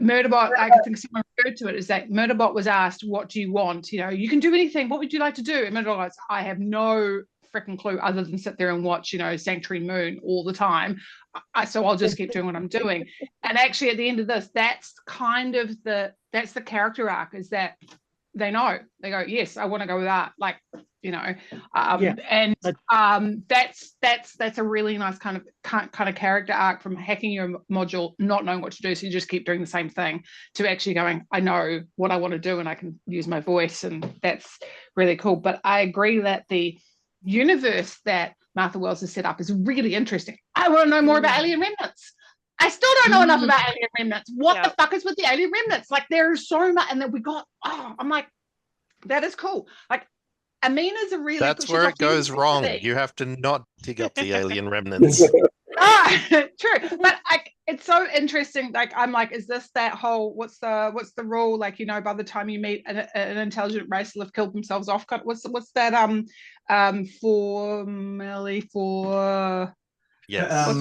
Murderbot, I think someone referred to it as that Murderbot was asked, what do you want? You can do anything. What would you like to do? And Murderbot goes, I have no freaking clue other than sit there and watch, Sanctuary Moon all the time. So I'll just keep doing what I'm doing. And actually at the end of this, that's kind of that's the character arc, is that they know. They go, yes, I want to go with that. Like, you know, Yeah. and that's a really nice kind of character arc from hacking your module, not knowing what to do, so you just keep doing the same thing, to actually going, I know what I want to do and I can use my voice, and that's really cool. But I agree that the universe that Martha Wells has set up is really interesting. I want to know more about alien remnants. I still don't know enough about alien remnants. What the fuck is with the alien remnants? Like, there's so much, and then we got, I'm like, that is cool. Like, Amina's a really That's she's where got it goes wrong. university. You have to not dig up the alien remnants. True, but it's so interesting. Like, I'm like, is this that whole what's the rule? Like, you know, by the time you meet an intelligent race, will have killed themselves off. What's that formally for? Yes.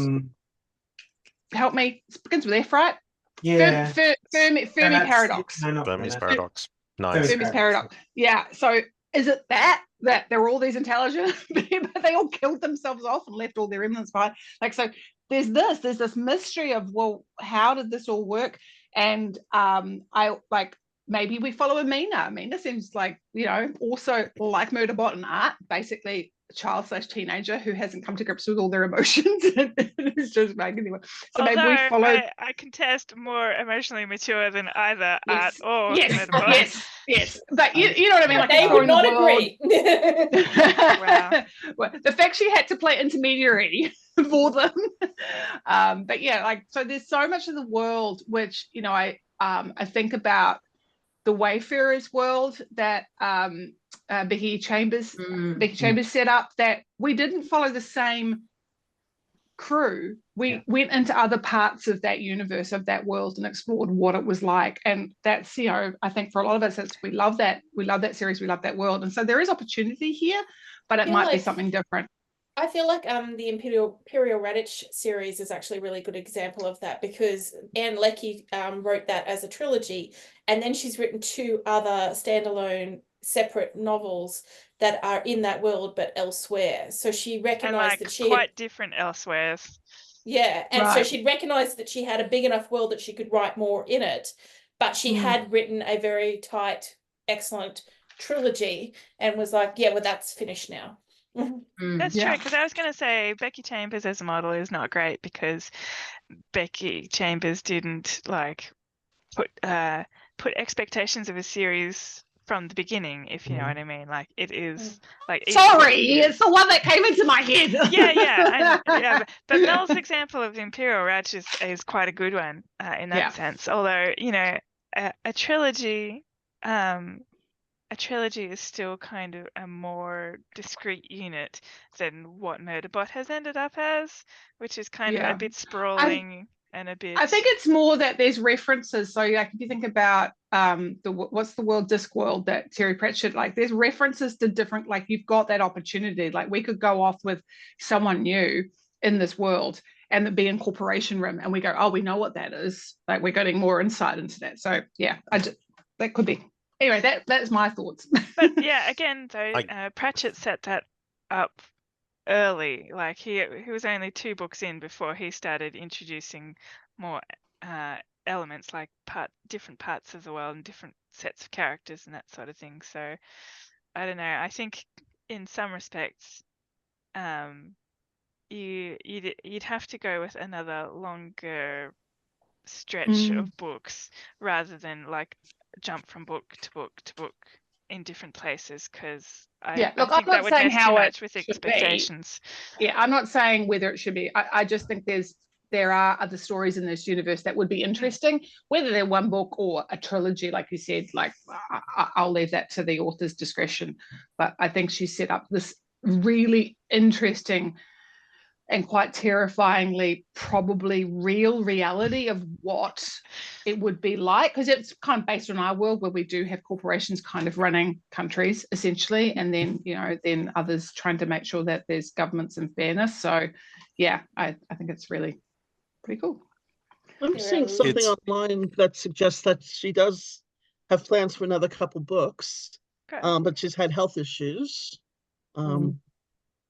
Help me. It begins with F, right? Yeah. Fermi paradox. Fermi's paradox. Fermi's Nice. Fermi's paradox. Yeah. So is it that there were all these intelligent people, but they all killed themselves off and left all their remnants behind? Like, so there's this mystery of, well, how did this all work? And I like, maybe we follow Amina. Amina seems like, you know, also like Murderbot and Art, basically a child/teenager who hasn't come to grips with all their emotions. It's just making them. So Although maybe we follow. I contest more emotionally mature than either Art Yes. or Yes, Murderbot. yes. But you know what I mean? Like, They would not agree. Wow. Well, the fact she had to play intermediary for them. But yeah, like, so there's so much of the world which, you know, I think about the Wayfarers world that Becky Chambers set up, that we didn't follow the same crew. We went into other parts of that universe, of that world, and explored what it was like. And that's, you know, I think for a lot of us, we love that series, we love that world. And so there is opportunity here, but it might be something different. I feel like the Imperial Radish series is actually a really good example of that, because Anne Leckie wrote that as a trilogy, and then she's written 2 other standalone separate novels that are in that world but elsewhere. So she recognized that she quite different elsewhere. Yeah, and Right. so she recognized that she had a big enough world that she could write more in it, but she had written a very tight, excellent trilogy, and was like, yeah, well, that's finished now. That's true, because I was going to say Becky Chambers as a model is not great, because Becky Chambers didn't like put expectations of a series from the beginning, if you know what I mean. Like, it is like, Sorry, it's the one that came into my head. But Mel's example of Imperial Raj is quite a good one in that sense. Although, you know, a trilogy is still kind of a more discrete unit than what Murderbot has ended up as, which is kind of a bit sprawling and a bit. I think it's more that there's references. So, like, if you think about what's the world, Discworld, that Terry Pratchett, like, there's references to different, like, you've got that opportunity. Like, we could go off with someone new in this world and be in Corporation Room, and we go, oh, we know what that is. Like, we're getting more insight into that. So yeah, that could be. Anyway, that's my thoughts. But yeah, again, though, Pratchett set that up early. Like, he was only 2 books in before he started introducing more elements, like different parts of the world and different sets of characters and that sort of thing. So I don't know. I think in some respects, you'd have to go with another longer stretch of books rather than like jump from book to book to book in different places, because I think I'm not that would saying mess how too it much with expectations. Yeah, I'm not saying whether it should be. I just think there are other stories in this universe that would be interesting, whether they're one book or a trilogy, like you said. Like, I'll leave that to the author's discretion. But I think she set up this really interesting and quite terrifyingly probably real reality of what it would be like, because it's kind of based on our world, where we do have corporations kind of running countries essentially, and then, you know, then others trying to make sure that there's governments and fairness. So yeah, I think it's really pretty cool. I'm seeing something online that suggests that she does have plans for another couple books, but she's had health issues,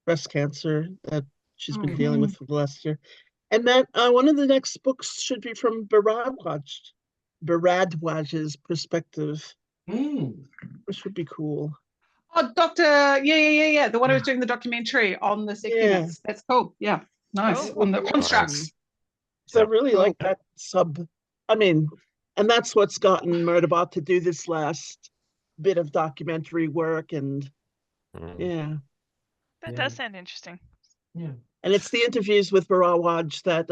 breast cancer that she's been dealing with for the last year. And that one of the next books should be from Bharadwaj's perspective. which would be cool. Oh, Doctor, yeah. The one who was doing the documentary on the secunits. That's cool. Yeah, nice. Cool. On the constructs. So I Yep. really like that I mean, and that's what's gotten Murderbot to do this last bit of documentary work, and Mm. That does sound interesting. Yeah. And it's the interviews with Barawaj that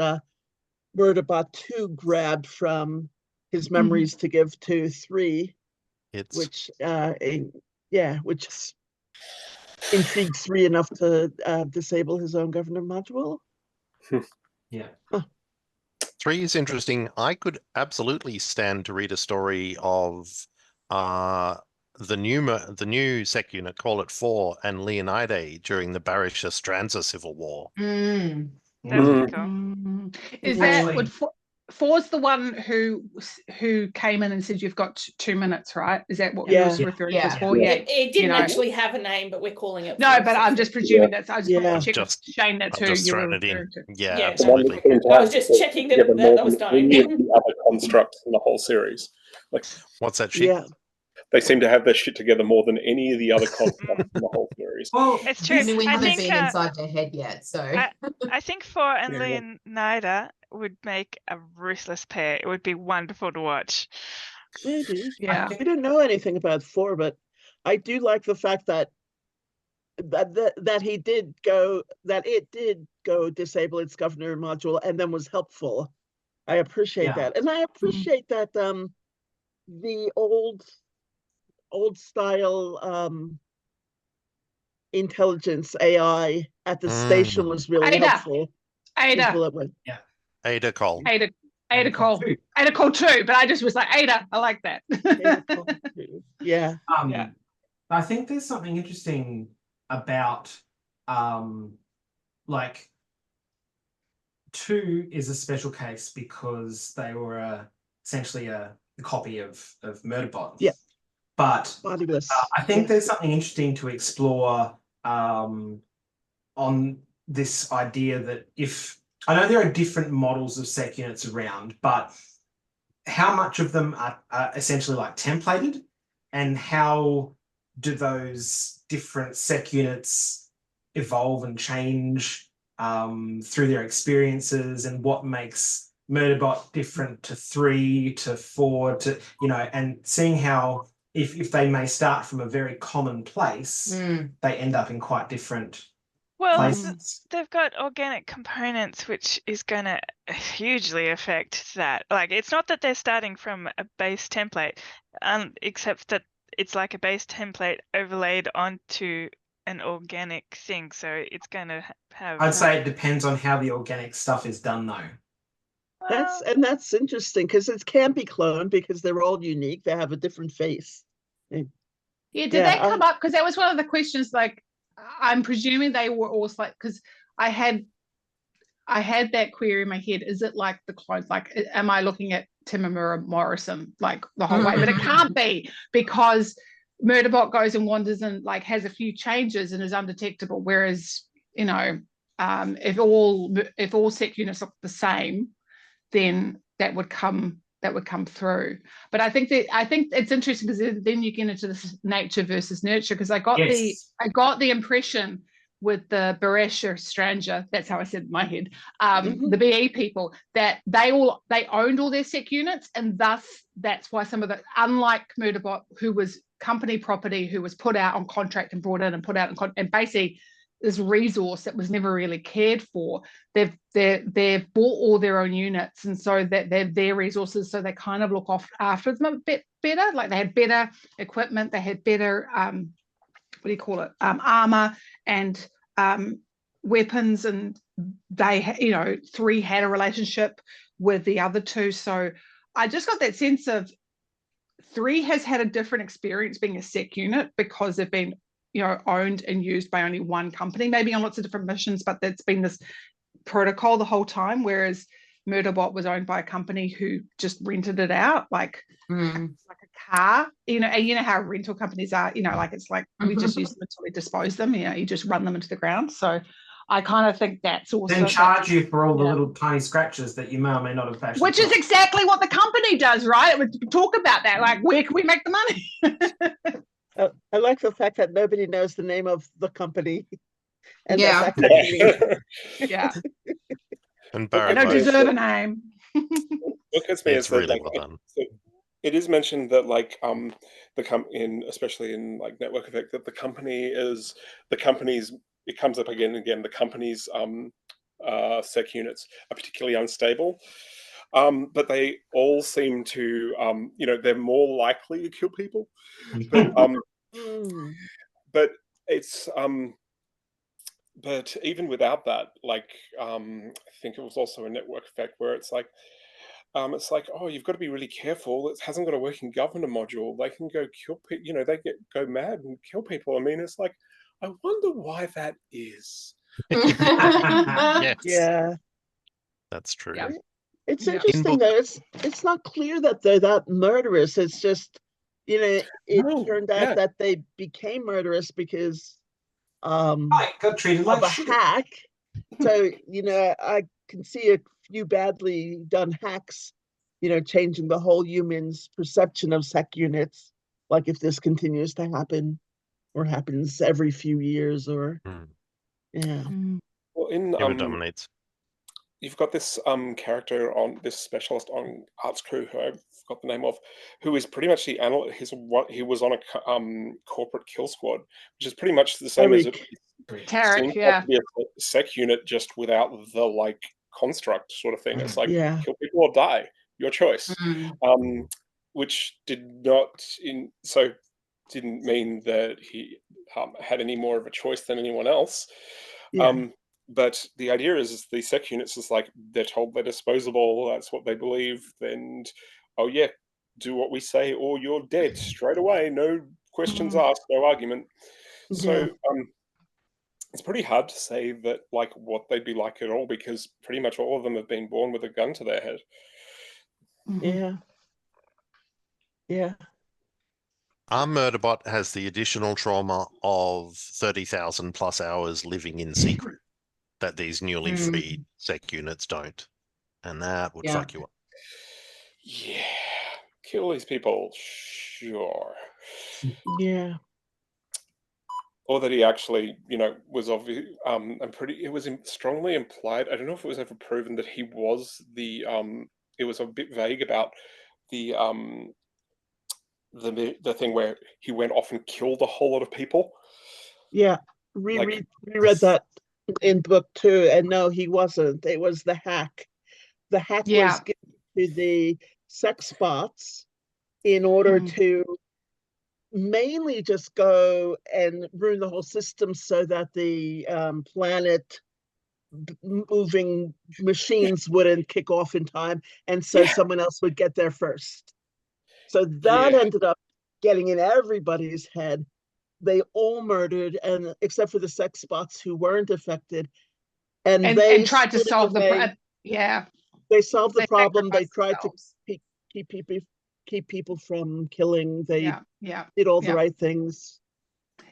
Murderbot 2 grabbed from his memories to give to 3, It's which intrigued 3 enough to disable his own governor module. Yeah. 3 is interesting. I could absolutely stand to read a story of the new sec unit, call it 4, and Leonide during the Barisha Stranza civil war. Mm. That would be cool. Is Actually- that would Four's the one who came in and said you've got 2 minutes, right? Is that what he was referring to as for? Yeah. It didn't actually have a name, but we're calling it. No, but I'm just presuming that's. I just want to check with Just- Shane that's I've who just you were thrown it in. referring to. Yeah, Yeah. absolutely. I was just checking that was done. Any of the other constructs in the whole series. Like, What's that shit? Yeah. they seem to have their shit together more than any of the other constructs in the whole series. Well, It's true. I mean, we I haven't think, been inside their head yet, so. I think 4 and Yeah, yeah. Leonida would make a ruthless pair. It would be wonderful to watch. Maybe. Yeah. I didn't know anything about 4, but I do like the fact that it did go disable its governor module and then was helpful. I appreciate that. And I appreciate that the old style intelligence AI at the station was really Ada. helpful. Ada. People that went, Ada Cole. Ada Cole. Ada Cole too, but I just was like, Ada, I like that. Ada Cole too. Yeah. I think there's something interesting about like 2 is a special case because they were essentially a copy of Murderbot. Yeah. But Bodiless. I think there's something interesting to explore on this idea that I know there are different models of sec units around, but how much of them are essentially like templated, and how do those different sec units evolve and change through their experiences, and what makes Murderbot different to 3 to 4 to, and seeing how if they may start from a very common place, they end up in quite different places. They've got organic components, which is going to hugely affect that. Like, it's not that they're starting from a base template, except that it's like a base template overlaid onto an organic thing. So it's going to have. I'd say it depends on how the organic stuff is done, though. That's interesting because it can't be cloned because they're all unique. They have a different face. Yeah, did that come up? Because that was one of the questions. Like, I'm presuming they were all like, because I had that query in my head. Is it like the clones? Like, am I looking at Timamura Morrison like the whole way? But it can't be, because Murderbot goes and wanders and like has a few changes and is undetectable. Whereas, if all sec units look the same, then that would come through. But I think it's interesting because then you get into this nature versus nurture, because I got the impression with the Barisha Stranger, that's how I said in my head, the BE people, that they owned all their sec units, and thus that's why some of the, unlike Murderbot, who was company property, who was put out on contract and brought in and put out and basically this resource that was never really cared for. They've bought all their own units, and so that they're their resources, so they kind of look after them a bit better. Like, they had better equipment, they had better armor and weapons, and they 3 had a relationship with the other 2. So I just got that sense of 3 has had a different experience being a sec unit because they've been owned and used by only one company, maybe on lots of different missions, but there's been this protocol the whole time, whereas Murderbot was owned by a company who just rented it out like a car, and how rental companies are, like, it's like we just use them until we dispose them, you just run them into the ground. So I kind of think that's also Then charge you for all the yeah. little tiny scratches that you may or may not have actually. Which is got. exactly what the company does, right? It would talk about that, like, where can we make the money? I like the fact that nobody knows the name of the company, and Yeah. that company. Yeah, And Look I at Barry don't me, Weiss, deserve a name. what gets me it's is that really like well done. so it is mentioned that like especially in like Network Effect that the company's it comes up again and again, the company's sec units are particularly unstable. But they all seem to they're more likely to kill people. But Mm. but it's but even without that, like I think it was also a Network Effect where it's like, oh, you've got to be really careful. It hasn't got a working governor module. They can go kill people. They go mad and kill people. I mean, it's like, I wonder why that is. Yes, Yeah. that's true. Yeah. It's Yeah. interesting In though. It's not clear that they're that murderous. It's just, it No, turned out yeah. that they became murderous because Right, got treated of like a shit. hack. So, I can see a few badly done hacks, changing the whole human's perception of sec units. Like if this continues to happen or happens every few years or yeah. Well, in ever dominates. you've got this character on this specialist on Arts Crew who I've got the name of, who is pretty much the analyst. He was on a corporate kill squad, which is pretty much the same as it Tarek, seems yeah. like to be a sec unit, just without the like construct sort of thing. It's like Yeah. kill people or die, your choice. Which didn't mean that he had any more of a choice than anyone else. Yeah. But the idea is the sec units is like they're told they're disposable. That's what they believe. And oh yeah, do what we say or you're dead straight away. No questions asked, no argument. So it's pretty hard to say that like what they'd be like at all because pretty much all of them have been born with a gun to their head. Yeah. Yeah. Our Murderbot has the additional trauma of 30,000 plus hours living in secret that these newly freed sec units don't. And that would fuck you up. Yeah. Kill these people, sure. Yeah. Or that he actually, was obvious. It was strongly implied. I don't know if it was ever proven that he was the. It was a bit vague about the thing where he went off and killed a whole lot of people. Yeah. Reread that in book 2, and no, he wasn't. It was the hack. The hack was given to the sex bots in order to mainly just go and ruin the whole system so that the planet moving machines wouldn't kick off in time, and so someone else would get there first. So that ended up getting in everybody's head. They all murdered, and except for the sex bots who weren't affected, and they tried to solve the they solved the problem. They tried themselves. to keep people from killing. They did all the Yeah. right things.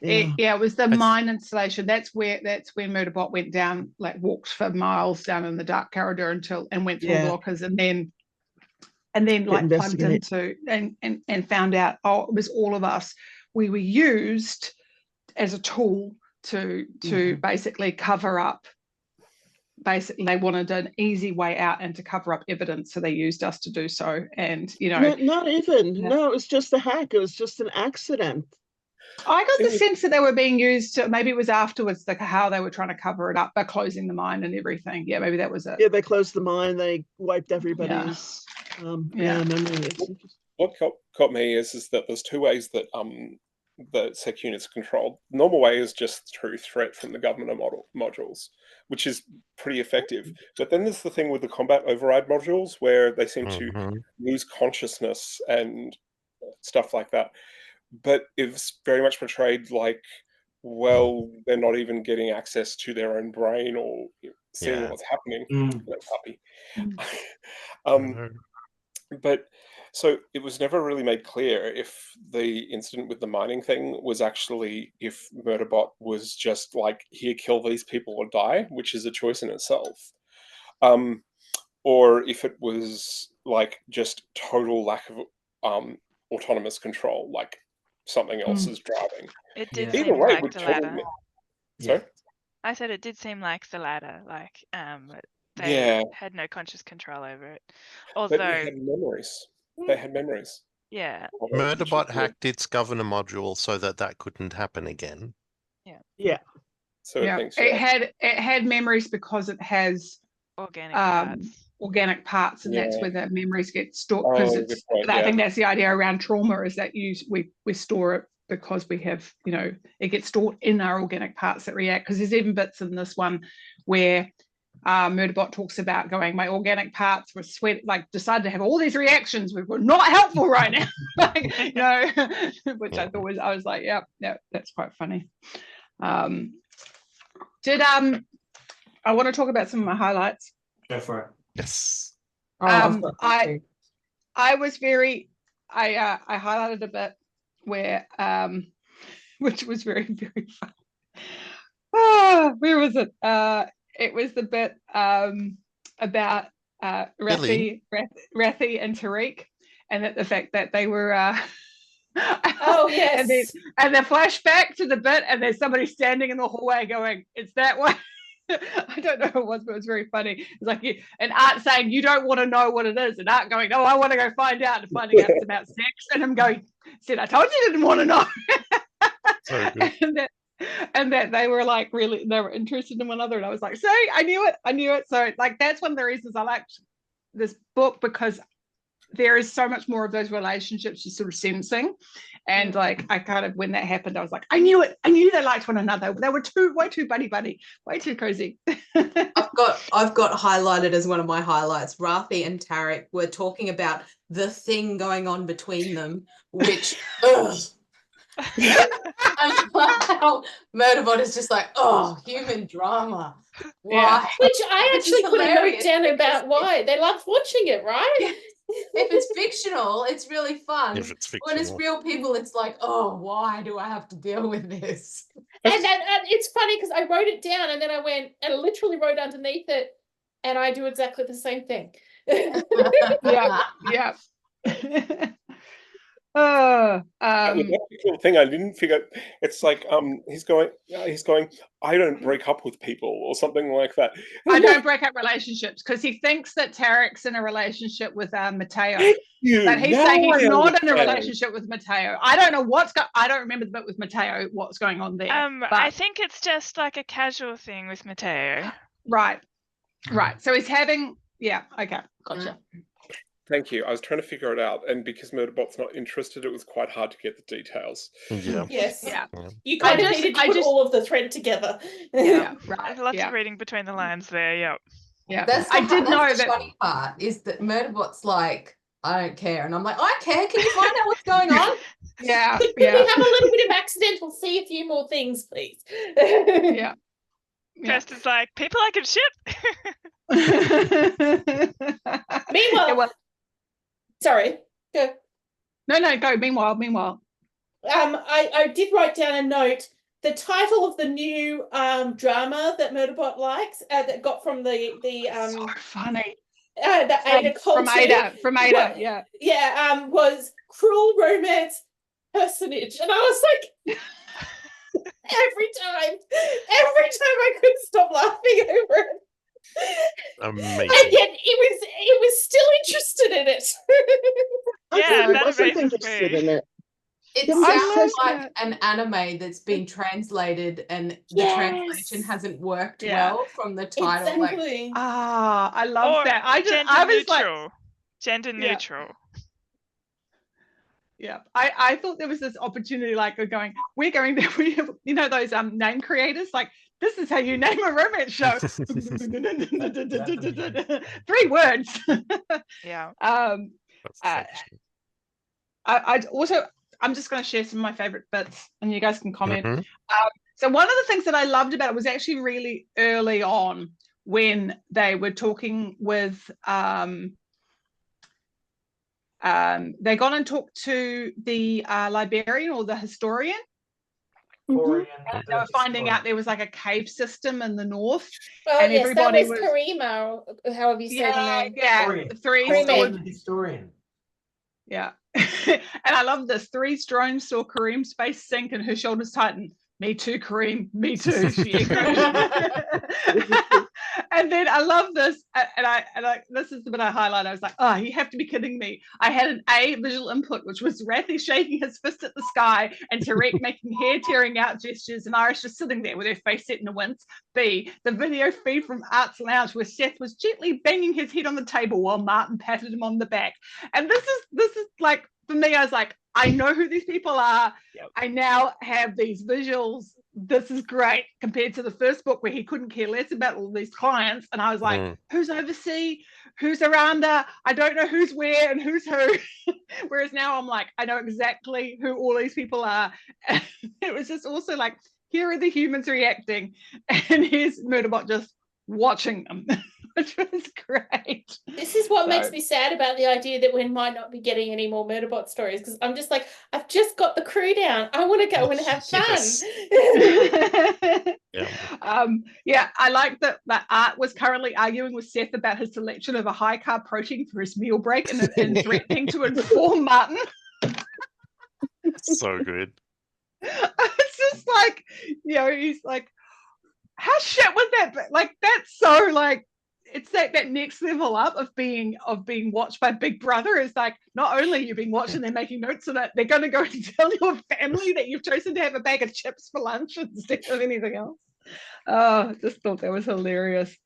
It was the mine installation. That's when Murderbot went down, like walked for miles down in the dark corridor and went through the lockers, and then like plugged into and found out, oh, it was all of us. We were used as a tool to basically cover up. Basically, they wanted an easy way out and to cover up evidence, so they used us to do so. And not even. No, it was just a hack. It was just an accident. I got the sense that they were being used to, maybe it was afterwards, like how they were trying to cover it up by closing the mine and everything. Yeah, maybe that was it. Yeah, they closed the mine. They wiped everybody's memory. What got me is that there's two ways that the sec units are controlled. The normal way is just through threat from the government modules, which is pretty effective. But then there's the thing with the combat override modules where they seem to lose consciousness and stuff like that. But it's very much portrayed like, well, they're not even getting access to their own brain or seeing what's happening. That puppy. But So it was never really made clear if the incident with the mining thing was actually if Murderbot was just like, here, kill these people or die, which is a choice in itself, or if it was like just total lack of autonomous control, like something else is driving. It did Yeah. Either seem way like would the totally. latter. Yeah. Sorry? I said it did seem like the latter. Like they Yeah, had no conscious control over it. but they Although, had memories. They had memories. yeah, of it, which was Murderbot weird. hacked its governor module so that couldn't happen again. Yeah. So it Yeah, thinks, it had memories because it has organic parts. organic parts, and that's Yeah. where the memories get stored. Oh, Because good point, I yeah. think that's the idea around trauma, is that we store it because we have, it gets stored in our organic parts that react. Because there's even bits in this one where Murderbot talks about going, my organic parts were decided to have all these reactions which were not helpful right now. Which I thought I was like, yeah, that's quite funny. I want to talk about some of my highlights. Go for it. Yes. I was very, I highlighted a bit where, which was very, very fun. Where was it? It was the bit about Rathi and Tariq, and that the fact that they were. Oh yes. and the flashback to the bit, and there's somebody standing in the hallway going, "It's that way." I don't know who it was, but it was very funny. It's like and Art saying, "You don't want to know what it is," and Art going, "No, I want to go find out." And finding out it's about sex, and I'm going, "Said I told you didn't want to know." So good. and that they were like really, they were interested in one another, and I was like, "See, I knew it." So like that's one of the reasons I liked this book, because there is so much more of those relationships you're sort of sensing. And like I kind of, when that happened, I was like, I knew it. I knew they liked one another. They were way too buddy, way too cozy. I've got highlighted as one of my highlights. Rathi and Tarek were talking about the thing going on between them, which I love how Murderbot is just like, oh, human drama. Why? Yeah. Which I Which is actually put a note hilarious down because about why. They love watching it, right? if it's fictional, it's really fun. If it's When it's fictional. real people, it's like, oh, why do I have to deal with this? And it's funny because I wrote it down and then I went and literally wrote underneath it, and I do exactly the same thing. Yeah. And the cool thing I didn't figure, it's like he's going, I don't break up with people or something like that. I don't break up relationships, because he thinks that Tarek's in a relationship with Matteo. But he's saying he's not in a relationship with Matteo. I don't know I don't remember the bit with Matteo, what's going on there. I think it's just like a casual thing with Matteo. Right. So he's having, okay, gotcha. Thank you. I was trying to figure it out, and because Murderbot's not interested, it was quite hard to get the details. Yeah. Yes. Yeah. You kind of needed to put all of the thread together. Yeah, right. Lots of reading between the lines there. Yeah. Yeah. That's I did know the that. funny part is that Murderbot's like, I don't care, and I'm like, I care. Can you find out what's going on? Yeah. Could we have a little bit of accidental? See a few more things, please. Yeah. First is like, people I can ship. Meanwhile, sorry, go. No, go. Meanwhile. I did write down a note. The title of the new drama that Murderbot likes, that got from the so funny. The Ada from Ada, yeah. Was Cruel Romance Personage, and I was like, every time I couldn't stop laughing over it. Amazing. And yet it was still interested in it. Yeah, I that wasn't amazes interested me. in it. It Yeah, sounds I like an anime that's been translated and the translation hasn't worked well from the title. Exactly. I love Or that. I was neutral. like, Gender neutral. Yeah, I thought there was this opportunity, like going, we're going there. We have, those name creators, like, this is how you name a romance show. 3 words. Yeah. I'm just going to share some of my favorite bits, and you guys can comment. So one of the things that I loved about it was actually really early on when they were talking with They gone and talked to the librarian or the historian. Orion, And they were finding out there was like a cave system in the north. Well, and yes, that everybody was Karima, or however you say the name. Yeah, Orion. three Orion. swords. the historian. Yeah. And I love this. 3 drones saw Kareem's face sink and her shoulders tighten. Me too, Kareem. Me too. She echoed. And then I love this. And I this is the bit I highlight. I was like, oh, you have to be kidding me. I had an A visual input, which was Rathy shaking his fist at the sky and Tarek making hair tearing out gestures and Iris just sitting there with her face set in a wince. B, the video feed from Arts Lounge where Seth was gently banging his head on the table while Martin patted him on the back. And this is like, for me, I was like, I know who these people are. Yep. I now have these visuals. This is great compared to the first book where he couldn't care less about all these clients. And I was like, who's overseas? Who's Aranda? I don't know who's where and who's who. Whereas now I'm like, I know exactly who all these people are. And it was just also like, here are the humans reacting. And here's Murderbot just watching them, which was great. This is what makes me sad about the idea that we might not be getting any more Murderbot stories, because I'm just like, I've just got the crew down. I want to go and have fun. Yeah, I like that Art was currently arguing with Seth about his selection of a high carb protein for his meal break and threatening to inform Martin. So good. It's just like, you know, he's like, how shit was that? Like, that's so like, it's that next level up of being watched by Big Brother. Is like, not only are you being watched and they're making notes of it, they're going to go and tell your family that you've chosen to have a bag of chips for lunch instead of anything else. Oh, I just thought that was hilarious.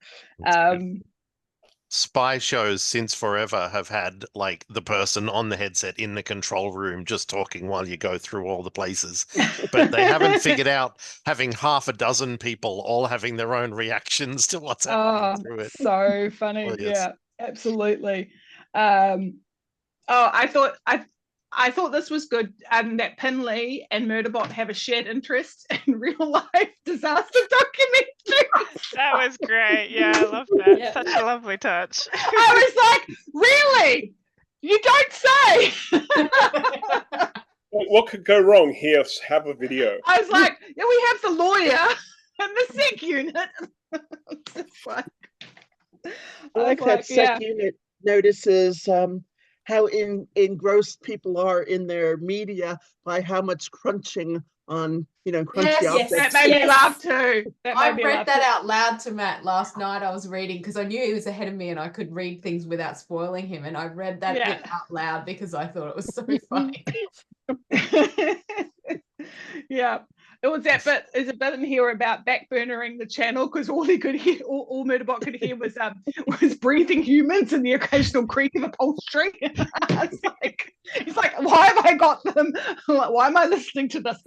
Spy shows since forever have had like the person on the headset in the control room just talking while you go through all the places, but they haven't figured out having half a dozen people all having their own reactions to what's happening through it. So funny. Well, yes. Yeah, absolutely. I thought this was good, that Pinley and Murderbot have a shared interest in real life disaster documentaries. That was great. Yeah, I love that. Yeah. Such a lovely touch. I was like, really? You don't say. What could go wrong here? Have a video. I was like, yeah, we have the lawyer and the SEC unit. I like that SEC unit notices how engrossed people are in their media by how much crunching on, crunchy objects. That made me laugh too. I read that out loud to Matt last night. I was reading because I knew he was ahead of me and I could read things without spoiling him. And I read that bit out loud because I thought it was so funny. Yeah. It was that bit. There's a bit in here about backburnering the channel because all he could hear, all Murderbot could hear was breathing humans and the occasional creak of upholstery. He's like, why have I got them? Why am I listening to this?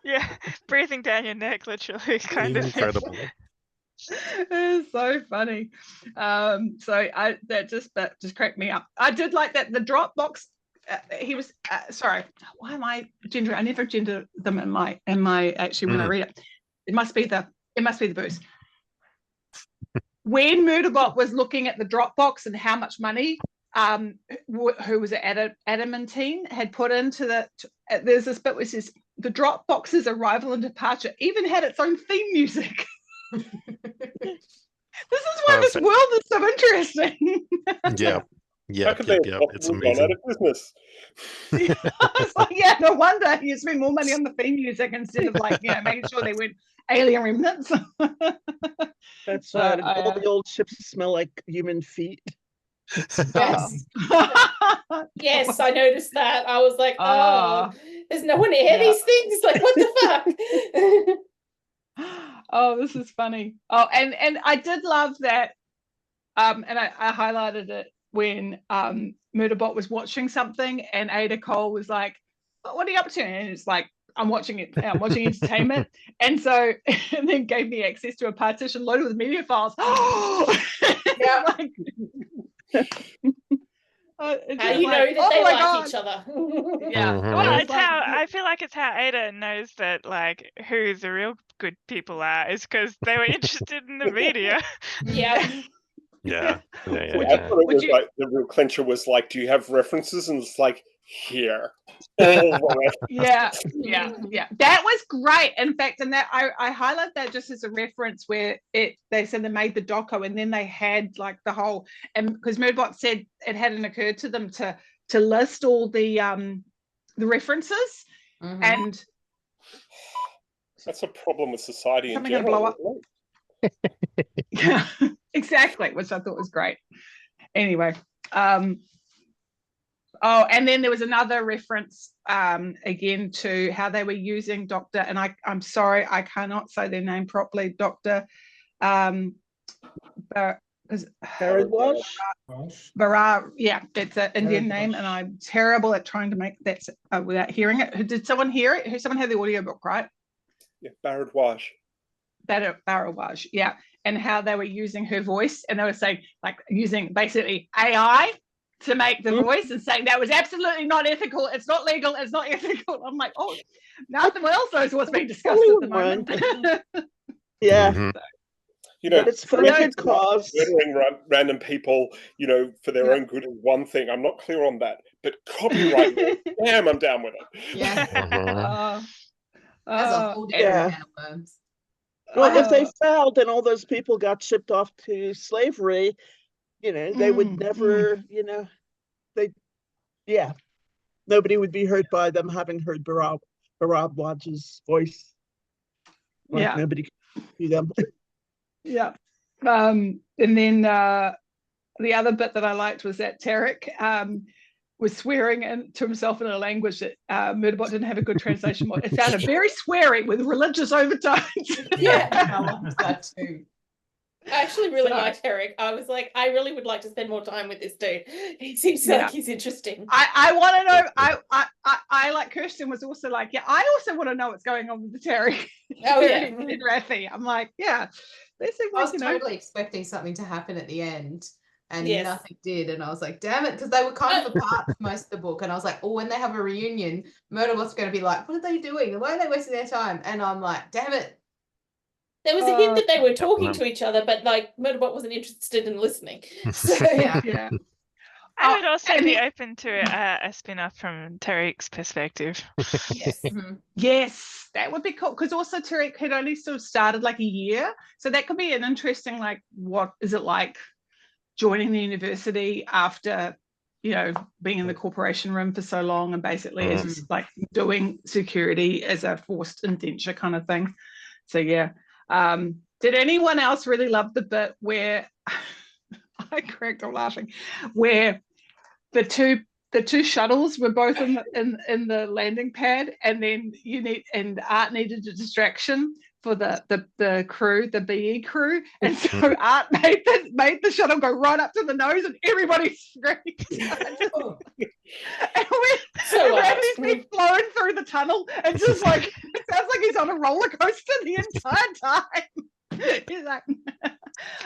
Yeah, breathing down your neck, literally, kind of incredible. It's so funny. That just cracked me up. I did like that the Dropbox. He was sorry. Why am I gender? I never gender them in my actually when I read it. It must be the booze. When Murderbot was looking at the Dropbox and how much money who was at Adamantine had put into there's this bit which says the Dropbox's arrival and departure even had its own theme music. This is why this world is so interesting. Yeah. Yeah, it's amazing. Out of business. It's like, no wonder you spend more money on the theme music instead of making sure they weren't alien remnants. That's all the old ships smell like human feet. Yes. Yes, I noticed that. I was like, there's no one to hear these things. Like, what the fuck? Oh, this is funny. Oh, and I did love that. And I highlighted it when Murderbot was watching something and Ada Cole was like, what are you up to? And it's like, I'm watching entertainment. And then gave me access to a partition loaded with media files. Yeah. How you know that they like each other. Yeah. Mm-hmm. Well, it's how I feel like it's how Ada knows that who the real good people are is because they were interested in the media. Yeah. Yeah. Yeah, Would I thought it would was you- like the real clincher was like, do you have references? And it's like, here. All the rest. yeah. That was great. In fact, and that I highlight that just as a reference where they said they made the doco and then they had like the whole, and because Murderbot said it hadn't occurred to them to list all the references. Mhm. And That's a problem with society in Something gonna general. blow up. isn't it? yeah, exactly, which I thought was great. Anyway, and then there was another reference again to how they were using Dr. and I'm sorry, I cannot say their name properly, Dr. Bharadwaj? Bara, yeah, it's an Indian name, Bharadwaj. and I'm terrible at trying to make that without hearing it. Did someone hear it? Someone had the audiobook, right? Yeah, Bharadwaj. Bharadwaj, yeah, and how they were using her voice, and they were saying like using basically AI to make the voice and saying that was absolutely not ethical, it's not legal, it's not ethical. I'm like, oh, nothing else knows what's being discussed at the moment. Yeah, Mhm. You know, but it's for a good cause. murdering random people, you know, for their Yeah. own good is one thing. I'm not clear on that. But copyright, damn, I'm down with it. Yeah. Mhm. That's a whole different Yeah. can of worms. Well, if they Uh, failed and all those people got shipped off to slavery, they would never, nobody would be hurt by them having heard Bharadwaj's voice. Like, yeah. nobody could see them. Yeah. And then the other bit that I liked was that Tarek was swearing to himself in a language that Murderbot didn't have a good translation. It sounded very sweary with religious overtones. Yeah, I loved that too. I actually really So- liked Eric. I was like, I really would like to spend more time with this dude. He seems like he's interesting. I want to know. I like Kirsten was also like, yeah, I also want to know what's going on with the Tarek. Oh, yeah. in Rathi. I'm like, yeah. They seem I like, was totally expecting something to happen at the end, and Yes. nothing did. And I was like, damn it, because they were kind of apart for most of the book. And I was like, oh, when they have a reunion, Murderbot's going to be like, what are they doing? Why are they wasting their time? And I'm like, damn it. There was a hint that they were talking to each other, but like Murderbot wasn't interested in listening. So Yeah. yeah. I would also and be it- open to a spin-off from Tariq's perspective. Yes. Mhm. Yes, that would be cool. Because also Tarek had only sort of started like a year. So that could be an interesting, like, what is it like joining the university after, being in the corporation room for so long and basically as just, like doing security as a forced indenture kind of thing. So yeah. Did anyone else really love the bit where I cracked up laughing, where the two shuttles were both in the landing pad, and then Art needed a distraction for the crew, the BE crew, and so Art made the shuttle go right up to the nose, and everybody screamed. And Randy's been flown through the tunnel, and just like it sounds like he's on a roller coaster the entire time. He's like,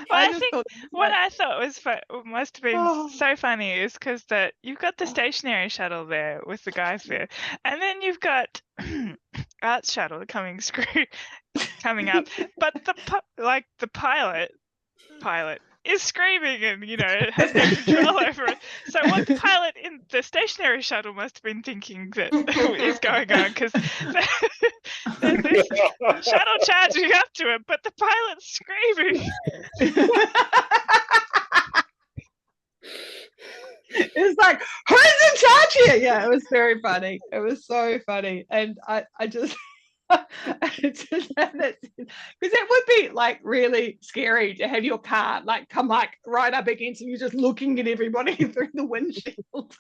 I think what I thought was must have been so funny is because you've got the stationary shuttle there with the guys there, and then you've got Art's shuttle coming up, but the pilot is screaming and has no control over it. So what the pilot in the stationary shuttle must have been thinking that is going on, because there's this shuttle charging up to it, but the pilot's screaming. It's like, who's in charge here? Yeah, it was very funny. It was so funny, and I just. Because it would be like really scary to have your car like come like right up against you, just looking at everybody through the windshield.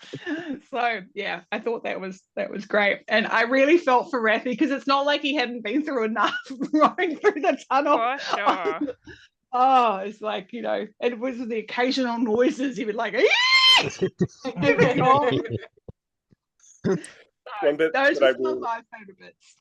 So yeah, I thought that was great, and I really felt for Rathi because it's not like he hadn't been through enough running through the tunnel. For sure. Oh, it's like it was the occasional noises. He would like, One bit those that I were some of really- my favorite bits.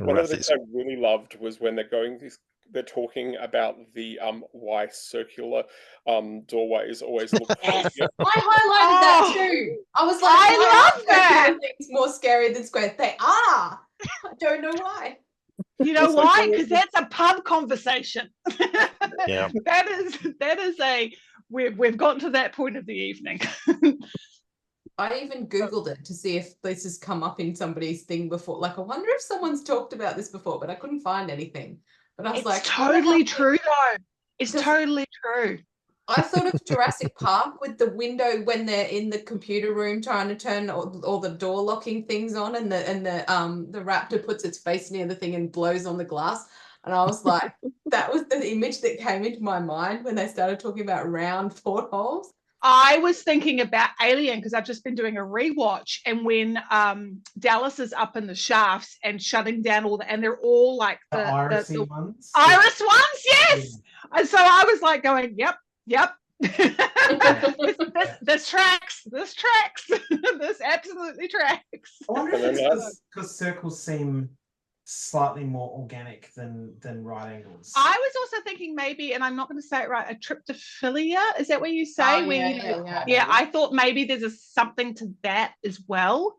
One of the things I really loved was when they're talking about the why circular doorways always look Yes. creepy. I highlighted that too. I was like, I love why are that. circular things more scary than square? They are. I don't know why. You know It's like why? when Because that's a pub conversation. Yeah. That is a we've gotten to that point of the evening. I even Googled it to see if this has come up in somebody's thing before. Like, I wonder if someone's talked about this before, but I couldn't find anything. But I was It's like, totally true though. It's Does- totally true. I thought of Jurassic Park with the window when they're in the computer room trying to turn all the door locking things on, and the raptor puts its face near the thing and blows on the glass. And I was like, that was the image that came into my mind when they started talking about round portholes. I was thinking about Alien because I've just been doing a rewatch, and when Dallas is up in the shafts and shutting down all and they're all like The the irisy ones. iris ones, yes. And so I was like going, yep. this tracks. This absolutely tracks. I wonder if And then it's because circles seem slightly more organic than right angles. I was also thinking maybe, and I'm not going to say it right, a tryptophilia. Is that what you say? Yeah, I thought maybe there's something to that as well,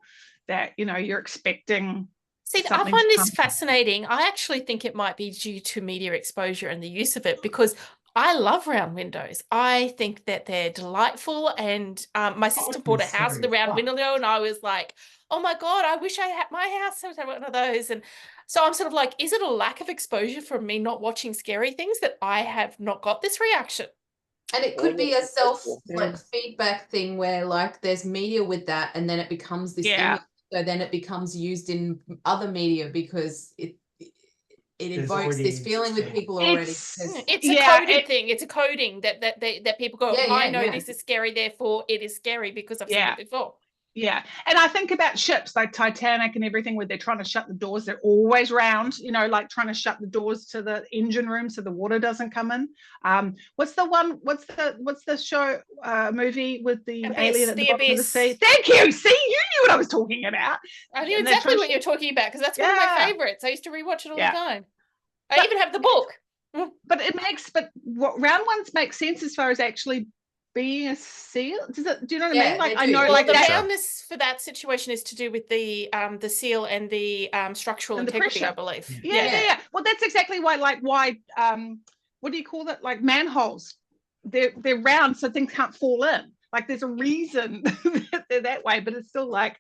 that, you know, you're expecting. See, I find this fascinating. I actually think it might be due to media exposure and the use of it, because I love round windows. I think that they're delightful. And my sister bought a house with a round window, and I was like, oh my God, I wish I had my house had one of those. And so I'm sort of like, is it a lack of exposure from me not watching scary things that I have not got this reaction? And it could be a feedback thing where, like, there's media with that, and then it becomes this image. So then it becomes used in other media because it invokes this feeling with people already. It's a coded thing. It's a coding that people go, I know this is scary, therefore it is scary because I've seen it before. Yeah. And I think about ships like Titanic and everything where they're trying to shut the doors. They're always round, you know, like trying to shut the doors to the engine room so the water doesn't come in. What's the show movie with the alien at the bottom of the sea? Thank you. See, you knew what I was talking about. I knew exactly what you're talking about because that's one of my favorites. I used to rewatch it all the time. I even have the book. But what round ones make sense as far as actually being a seal. Do you know what I mean? Like, I know, like the roundness for that situation is to do with the seal and the structural integrity, I believe. Yeah. Well, that's exactly why what do you call it? Like manholes. They're round so things can't fall in. Like there's a reason that they're that way, but it's still like,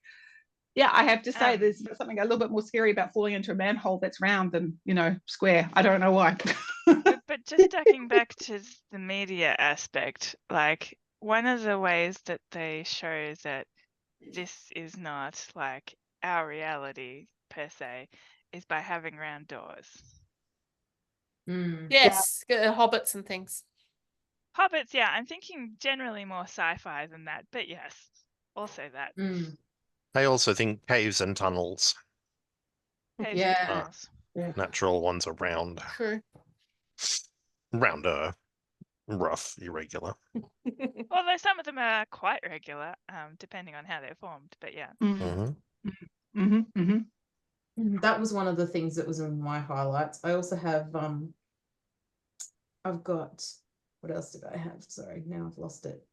yeah, I have to say there's something a little bit more scary about falling into a manhole that's round than, you know, square. I don't know why. But just ducking back to the media aspect, like one of the ways that they show that this is not like our reality per se is by having round doors. Yes, hobbits and things. Hobbits, yeah, I'm thinking generally more sci-fi than that, but yes, also that. I also think caves and tunnels. Caves and tunnels. Natural ones are round. True. Rounder, rough, irregular. Although some of them are quite regular, depending on how they're formed. But yeah. That was one of the things that was in my highlights. I also have I've got, what else did I have? Sorry, now I've lost it.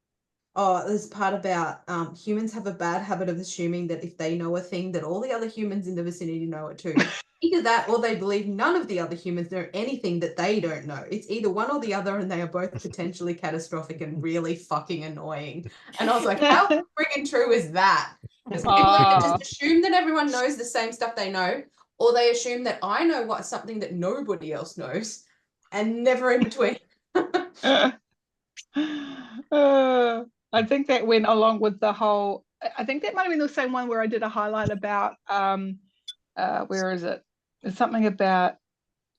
Oh, there's part about humans have a bad habit of assuming that if they know a thing, that all the other humans in the vicinity know it too. Either that or they believe none of the other humans know anything that they don't know. It's either one or the other, and they are both potentially catastrophic and really fucking annoying. And I was like, how friggin' true is that? Because people either just assume that everyone knows the same stuff they know, or they assume that I know something that nobody else knows, and never in between. I think that went along with the whole, I think that might have been the same one where I did a highlight about, where is it? There's something about,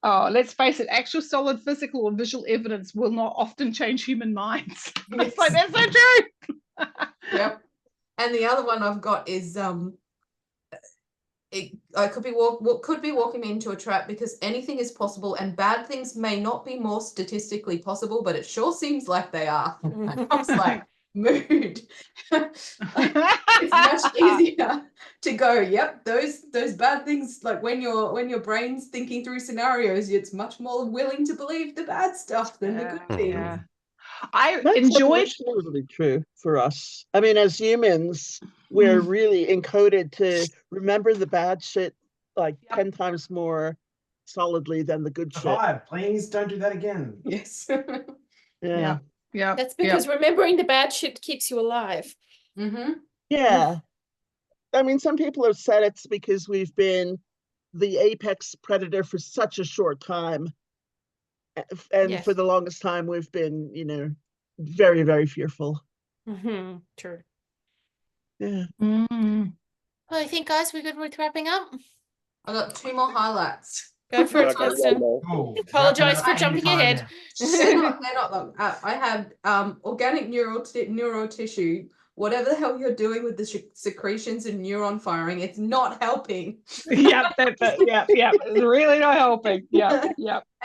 let's face it, actual solid physical or visual evidence will not often change human minds. Yes. It's like, that's so true. Yep. And the other one I've got is, I could be walking me into a trap because anything is possible and bad things may not be more statistically possible, but it sure seems like they are. I was like, mood. It's much easier to go, yep, those bad things, like when your brain's thinking through scenarios, it's much more willing to believe the bad stuff than the good things. Yeah. I That's enjoyed absolutely true for us. I mean, as humans, we're really encoded to remember the bad shit like 10 times more solidly than the good shit. Survive, please don't do that again. Yes. Yeah. Yeah. That's because remembering the bad shit keeps you alive. Mm-hmm. Yeah. I mean, some people have said it's because we've been the apex predator for such a short time. And Yes. for the longest time, we've been, you know, very, very fearful. Mm-hmm. True. Yeah. Mm. Well, I think, guys, we're good with wrapping up. I got 2 more highlights. Go for Yeah, it, I got Kirsten. one more. Oh, Apologise wrapping up for any jumping time ahead. now. They're not long. I have organic neural tissue. Whatever the hell you're doing with the secretions and neuron firing, it's not helping. Yeah, it's really not helping. Yeah.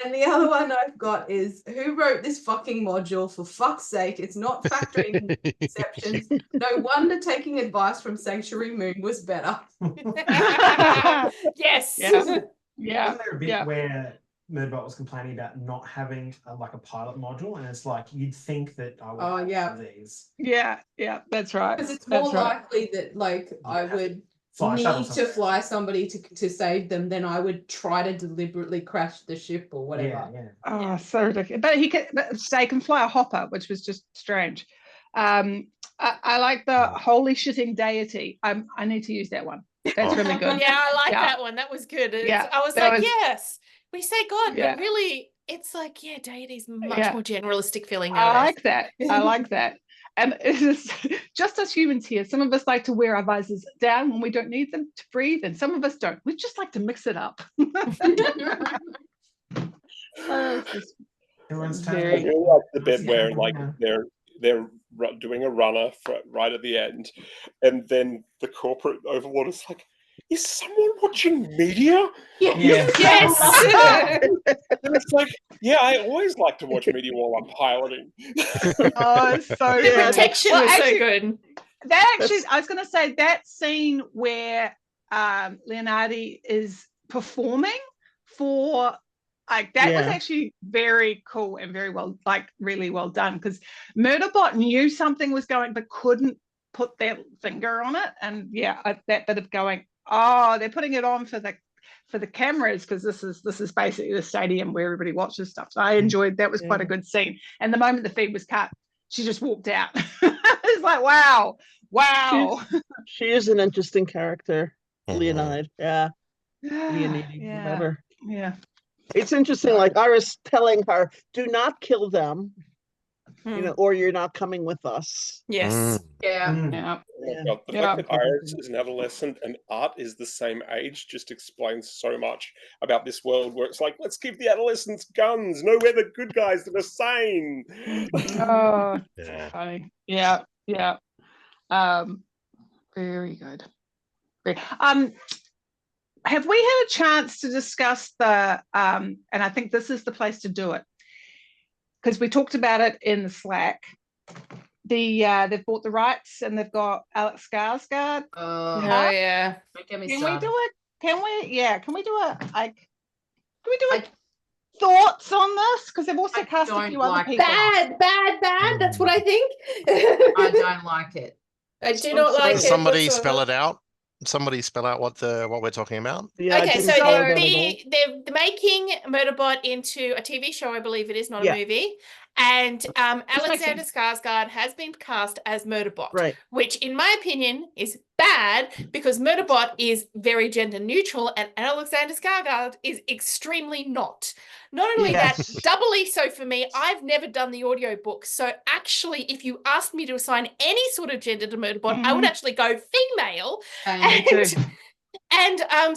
And the other one I've got is, who wrote this fucking module, for fuck's sake? It's not factoring in exceptions. No wonder taking advice from Sanctuary Moon was better. Yes. Yeah. Wasn't there a bit where Murderbot was complaining about not having like a pilot module, and it's like you'd think that I would have yeah. one of these. Yeah, that's right. Because it's more likely that I would need to fly somebody to save them than I would try to deliberately crash the ship or whatever. Yeah. Oh, so ridiculous. But they can fly a hopper, which was just strange. I like the holy shitting deity. I need to use that one. That's really good. Yeah, I like that one. That was good. I was like, yes, we say God, but really, it's like, deity's much more generalistic feeling nowadays. I like that. I like that. And it's just as humans here, some of us like to wear our visors down when we don't need them to breathe, and some of us don't. We just like to mix it up. Everyone's I turning. really like the bit where like they're doing a runner right at the end, and then the corporate overlord is like, "Is someone watching media?" Yes. And it's like, yeah, I always like to watch media while I'm piloting. Oh, it's so the protection was so good. That actually, I was going to say that scene where Leonardi is performing for. Like that was actually very cool and very well, like really well done, because Murderbot knew something was going but couldn't put their finger on it. And that bit of going, oh, they're putting it on for the cameras because this is basically the stadium where everybody watches stuff. So I enjoyed that. Was quite a good scene. And the moment the feed was cut, she just walked out. It's like, wow. She is an interesting character, Leonide. Whatever. Yeah. It's interesting, like I was telling her, do not kill them, you know, or you're not coming with us. Yes. The fact that Iris is an adolescent and Art is the same age just explains so much about this world where it's like, let's give the adolescents guns. No, we're the good guys that are sane. Oh, funny. Yeah. Very good. Have we had a chance to discuss the, and I think this is the place to do it, because we talked about it in the Slack. They've bought the rights and they've got Alex Skarsgård. Yeah. Can we do it? Can we do it? Thoughts on this? Because they've also cast a few other people. Bad. That's what I think. I don't like it. I do not like it. Somebody spell it out. Somebody spell out what we're talking about. Okay, so they're making Murderbot into a TV show, I believe it is, not a movie. And Alexander Skarsgård has been cast as Murderbot, which in my opinion is bad because Murderbot is very gender neutral and Alexander Skarsgård is extremely not. Not only that, doubly so for me, I've never done the audiobook. So actually, if you asked me to assign any sort of gender to Murderbot, I would actually go female. And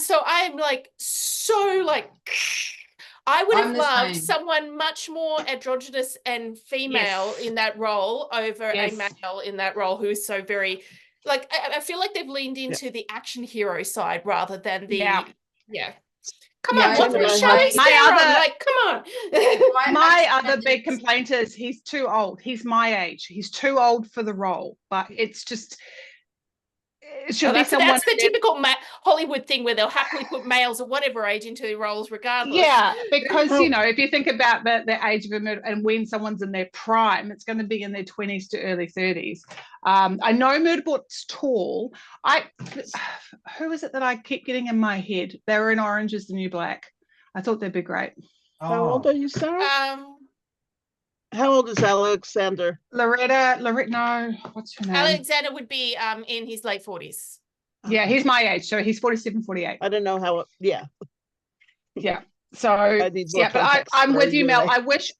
so I'm like, I would have loved someone much more androgynous and female in that role over a male in that role who is so very, like, I feel like they've leaned into the action hero side rather than the, Come on, what's Charlize Theron? Like, come on. My other big complaint is he's too old. He's my age. He's too old for the role, but it's just... That's the typical Hollywood thing where they'll happily put males of whatever age into their roles regardless. Yeah, because, you know, if you think about the age of a murder and when someone's in their prime, it's going to be in their 20s to early 30s. I know Murderbot's tall. Who is it that I keep getting in my head? They were in Orange is the New Black. I thought they'd be great. How old Oh, are you, Sarah? Um, How old is Alexander? Loretta, no, what's her name? Alexander would be in his late 40s. Yeah, he's my age, so he's 47, 48. I don't know how. Yeah, Yeah. So I need more yeah, but context. I'm Sorry, with you, you Mel. and I wish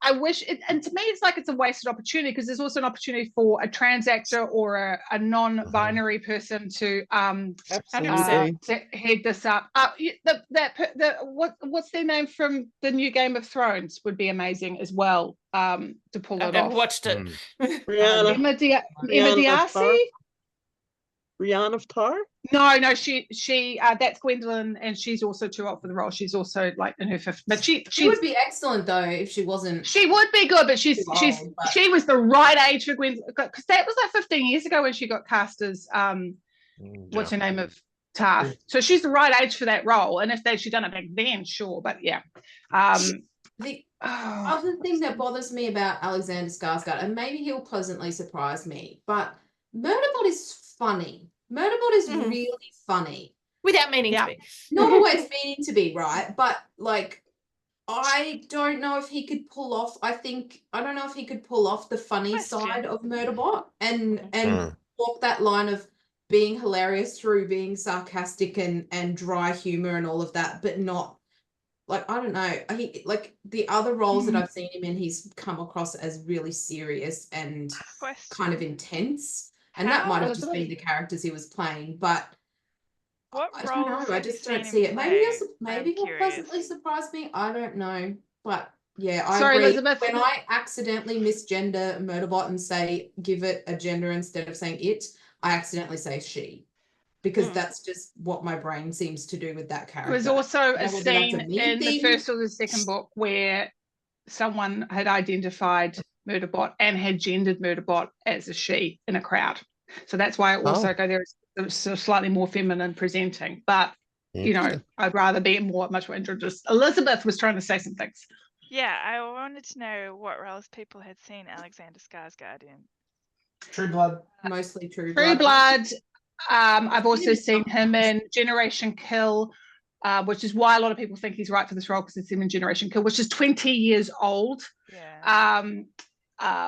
it, and to me it's like it's a wasted opportunity because there's also an opportunity for a trans actor or a non-binary person to Absolutely. to head this up. What's their name from the new Game of Thrones would be amazing as well. To pull I've it never off. watched it. Rihanna, Emma Rihanna of Tar? Diarcy? Rihanna of Tar? No, she that's Gwendolyn, and she's also too old for the role. She's also like in her 50s, but She would be excellent though if she wasn't. she would be good, but Too old, but- she was the right age for Gwendolyn because that was like 15 years ago when she got cast as what's her name of Taff. So she's the right age for that role, and if she'd done it back then, sure. But yeah, The other thing that bothers me about Alexander Skarsgård, and maybe he'll pleasantly surprise me, but Murderbot is funny. Murderbot is really funny. Without meaning to be. Not always meaning to be, right? But like, I don't know if he could pull off. I don't know if he could pull off the funny side of Murderbot and walk that line of being hilarious through being sarcastic and dry humor and all of that, but not like, I don't know. He like the other roles that I've seen him in, he's come across as really serious and kind of intense. And that might have just been the characters he was playing, but I don't know. I just don't see it. Maybe he'll pleasantly surprise me. I don't know. But yeah, I agree. Elizabeth, when I accidentally misgender Murderbot and say give it a gender instead of saying it, I accidentally say she. Because that's just what my brain seems to do with that character. There was also a Whether that's scene a me in the thing. first or the second book where someone had identified Murderbot and had gendered Murderbot as a she in a crowd. So that's why I also go there as slightly more feminine presenting. But you know, I'd rather be much more introduced. Elizabeth was trying to say some things. Yeah, I wanted to know what roles people had seen Alexander Skarsgård in. True Blood. Mostly True Blood. I've also seen him in Generation Kill, which is why a lot of people think he's right for this role because it's him in Generation Kill, which is 20 years old. Yeah.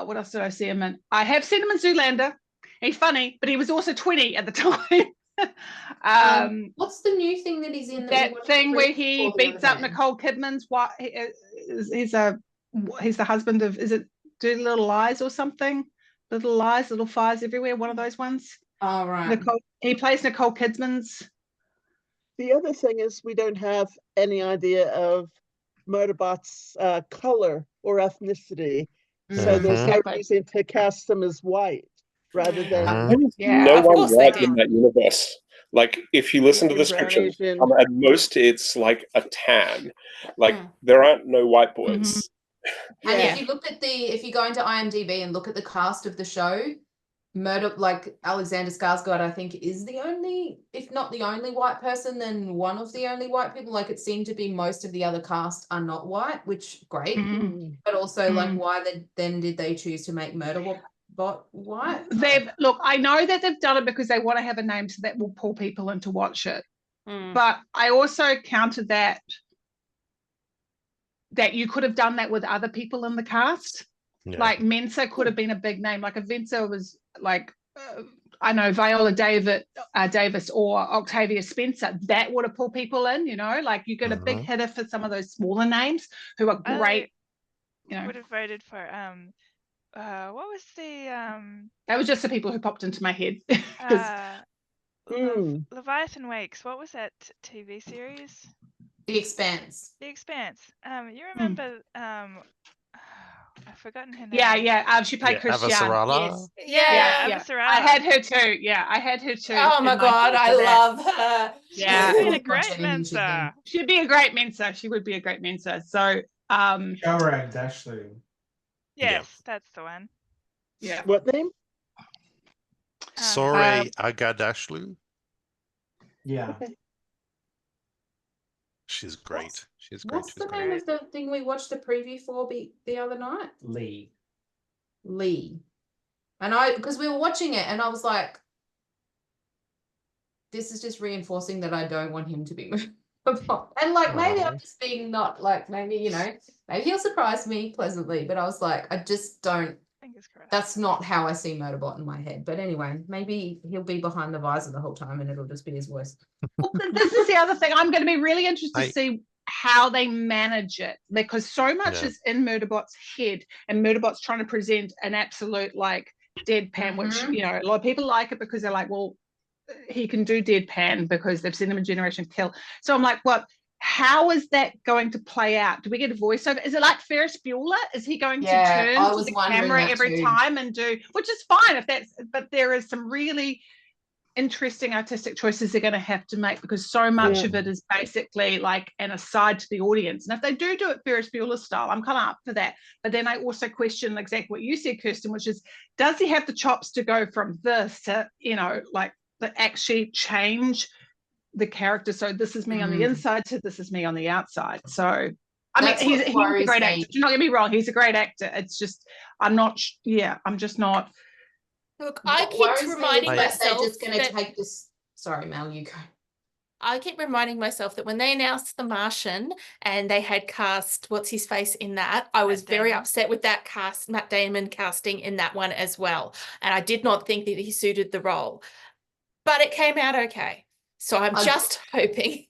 What else did I see him in? I have seen him in Zoolander. He's funny, but he was also 20 at the time. What's the new thing that he's in? That thing where he beats up Nicole Kidman's wife. He's the husband of, is it Do Little Lies or something? Little Lies, Little Fires Everywhere, one of those ones. Oh, right. He plays Nicole Kidman's. The other thing is we don't have any idea of Murderbot's color or ethnicity. So there's no reason to cast him as white rather than no one white in that universe. Like if you listen to the description, at most it's like a tan. Like there aren't no white boys. And if you look at if you go into IMDb and look at the cast of the show, Alexander Skarsgård, I think, is the only, if not the only white person, then one of the only white people. Like it seemed to be most of the other cast are not white, which great. But also like why then did they choose to make Murderbot white? Look, I know that they've done it because they want to have a name so that will pull people in to watch it. But I also countered that you could have done that with other people in the cast. Like Mensa could have been a big name. Like if Mensa was like, I know Viola Davis or Octavia Spencer, that would have pulled people in, you know, like you get a big hitter for some of those smaller names who are great. You know, would have voted for what was the that was just the people who popped into my head. Leviathan Wakes, what was that TV series? The Expanse. The Expanse. You remember I've forgotten her name. Yeah. She played Christiane. Yes. Yeah. I had her too. Yeah, I had her too. Oh my God, I love her. Yeah. She'd be a great Mensa. She'd be a great Mensa. She would be a great Mensa. So Gaurag Dashlu. Yes, that's the one. Yeah. What name? Sorry, Agadashlu. Yeah. She's great. She's great. What's the name of the thing we watched the preview for the other night? Lee. And because we were watching it and I was like, this is just reinforcing that I don't want him to be And like maybe I'm Aw. just being not like maybe maybe he'll surprise me pleasantly, but I was like, I just don't. Fingers crossed. That's not how I see Murderbot in my head. But anyway, maybe he'll be behind the visor the whole time, and it'll just be his voice. Well, this is the other thing. I'm going to be really interested I- to see how they manage it, because so much Yeah. is in Murderbot's head, and Murderbot's trying to present an absolute like deadpan, which Mhm. a lot of people like it because they're like, well, he can do deadpan because they've seen him in Generation Kill. So I'm like, what? How is that going to play out? Do we get a voiceover? Is it like Ferris Bueller? Is he going to Yeah, turn I to was the wondering camera that every too. time and do, which is fine if that's, but there is some really interesting artistic choices they're going to have to make, because so much of it is basically like an aside to the audience. And if they do it Ferris Bueller style, I'm kind of up for that. But then I also question exactly what you said, Kirsten, which is, does he have the chops to go from this to, like, that actually change the character? So this is me on the inside to this is me on the outside. So I mean, That's he's what a worries great me. actor. Do not get me wrong, he's a great actor. It's just, I'm just not. Look, I What keep worries me is reminding that they're myself just going to that take this. Sorry, Mel, you go. I keep reminding myself that when they announced The Martian and they had cast what's his face in that, I was very upset with that cast, Matt Damon casting in that one as well. And I did not think that he suited the role, but it came out okay. So I'm just hoping.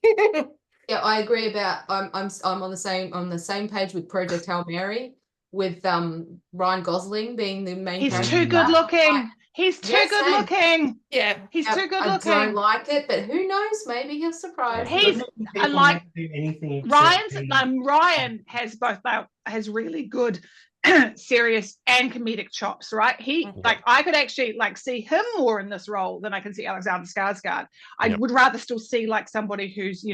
Yeah, I agree about. I'm on the same page with Project Hail Mary, with Ryan Gosling being the main He's character. too good looking. He's too Yes, good same. looking. Yeah, He's too good I looking. don't like it, but who knows? Maybe he'll surprise. Yeah, He's good looking I people like never do anything except Ryan has both has really good serious and comedic chops, right? He like, I could actually like see him more in this role than I can see Alexander Skarsgård. I would rather still see like somebody who's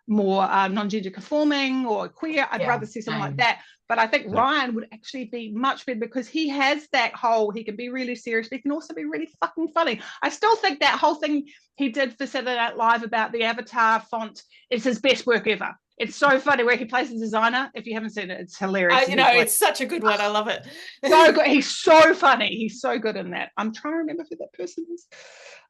more non-gender conforming or queer. I'd rather see someone like that. But I think Ryan would actually be much better, because he has that whole, he can be really serious, but he can also be really fucking funny. I still think that whole thing he did for Saturday Night Live about the Avatar font is his best work ever. It's so funny where he plays the designer. If you haven't seen it, it's hilarious. It's such a good one. I love it. So good. He's so funny. He's so good in that. I'm trying to remember who that person is.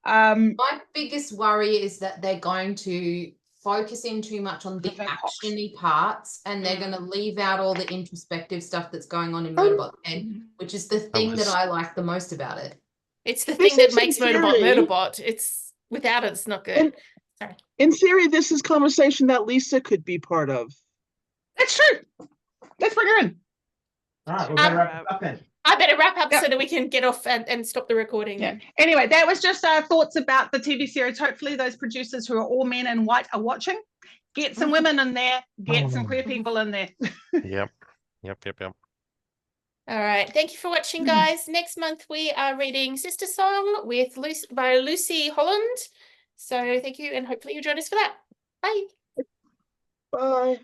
My biggest worry is that they're going to focus in too much on the actiony parts, and they're going to leave out all the introspective stuff that's going on in Murderbot's head, which is the thing that I like the most about it. It's the thing that makes Murderbot Murderbot. It's without it, it's not good. Sorry. In theory, this is conversation that Lisa could be part of. That's true. Let's bring her in. All right, we'll better wrap it up then. I better wrap up so that we can get off and stop the recording. Yeah. Anyway, that was just our thoughts about the TV series. Hopefully those producers who are all men in white are watching. Get some women in there. Get some queer people in there. Yep. All right. Thank you for watching, guys. Next month we are reading Sister Song by Lucy Holland. So thank you, and hopefully you'll join us for that. Bye. Bye.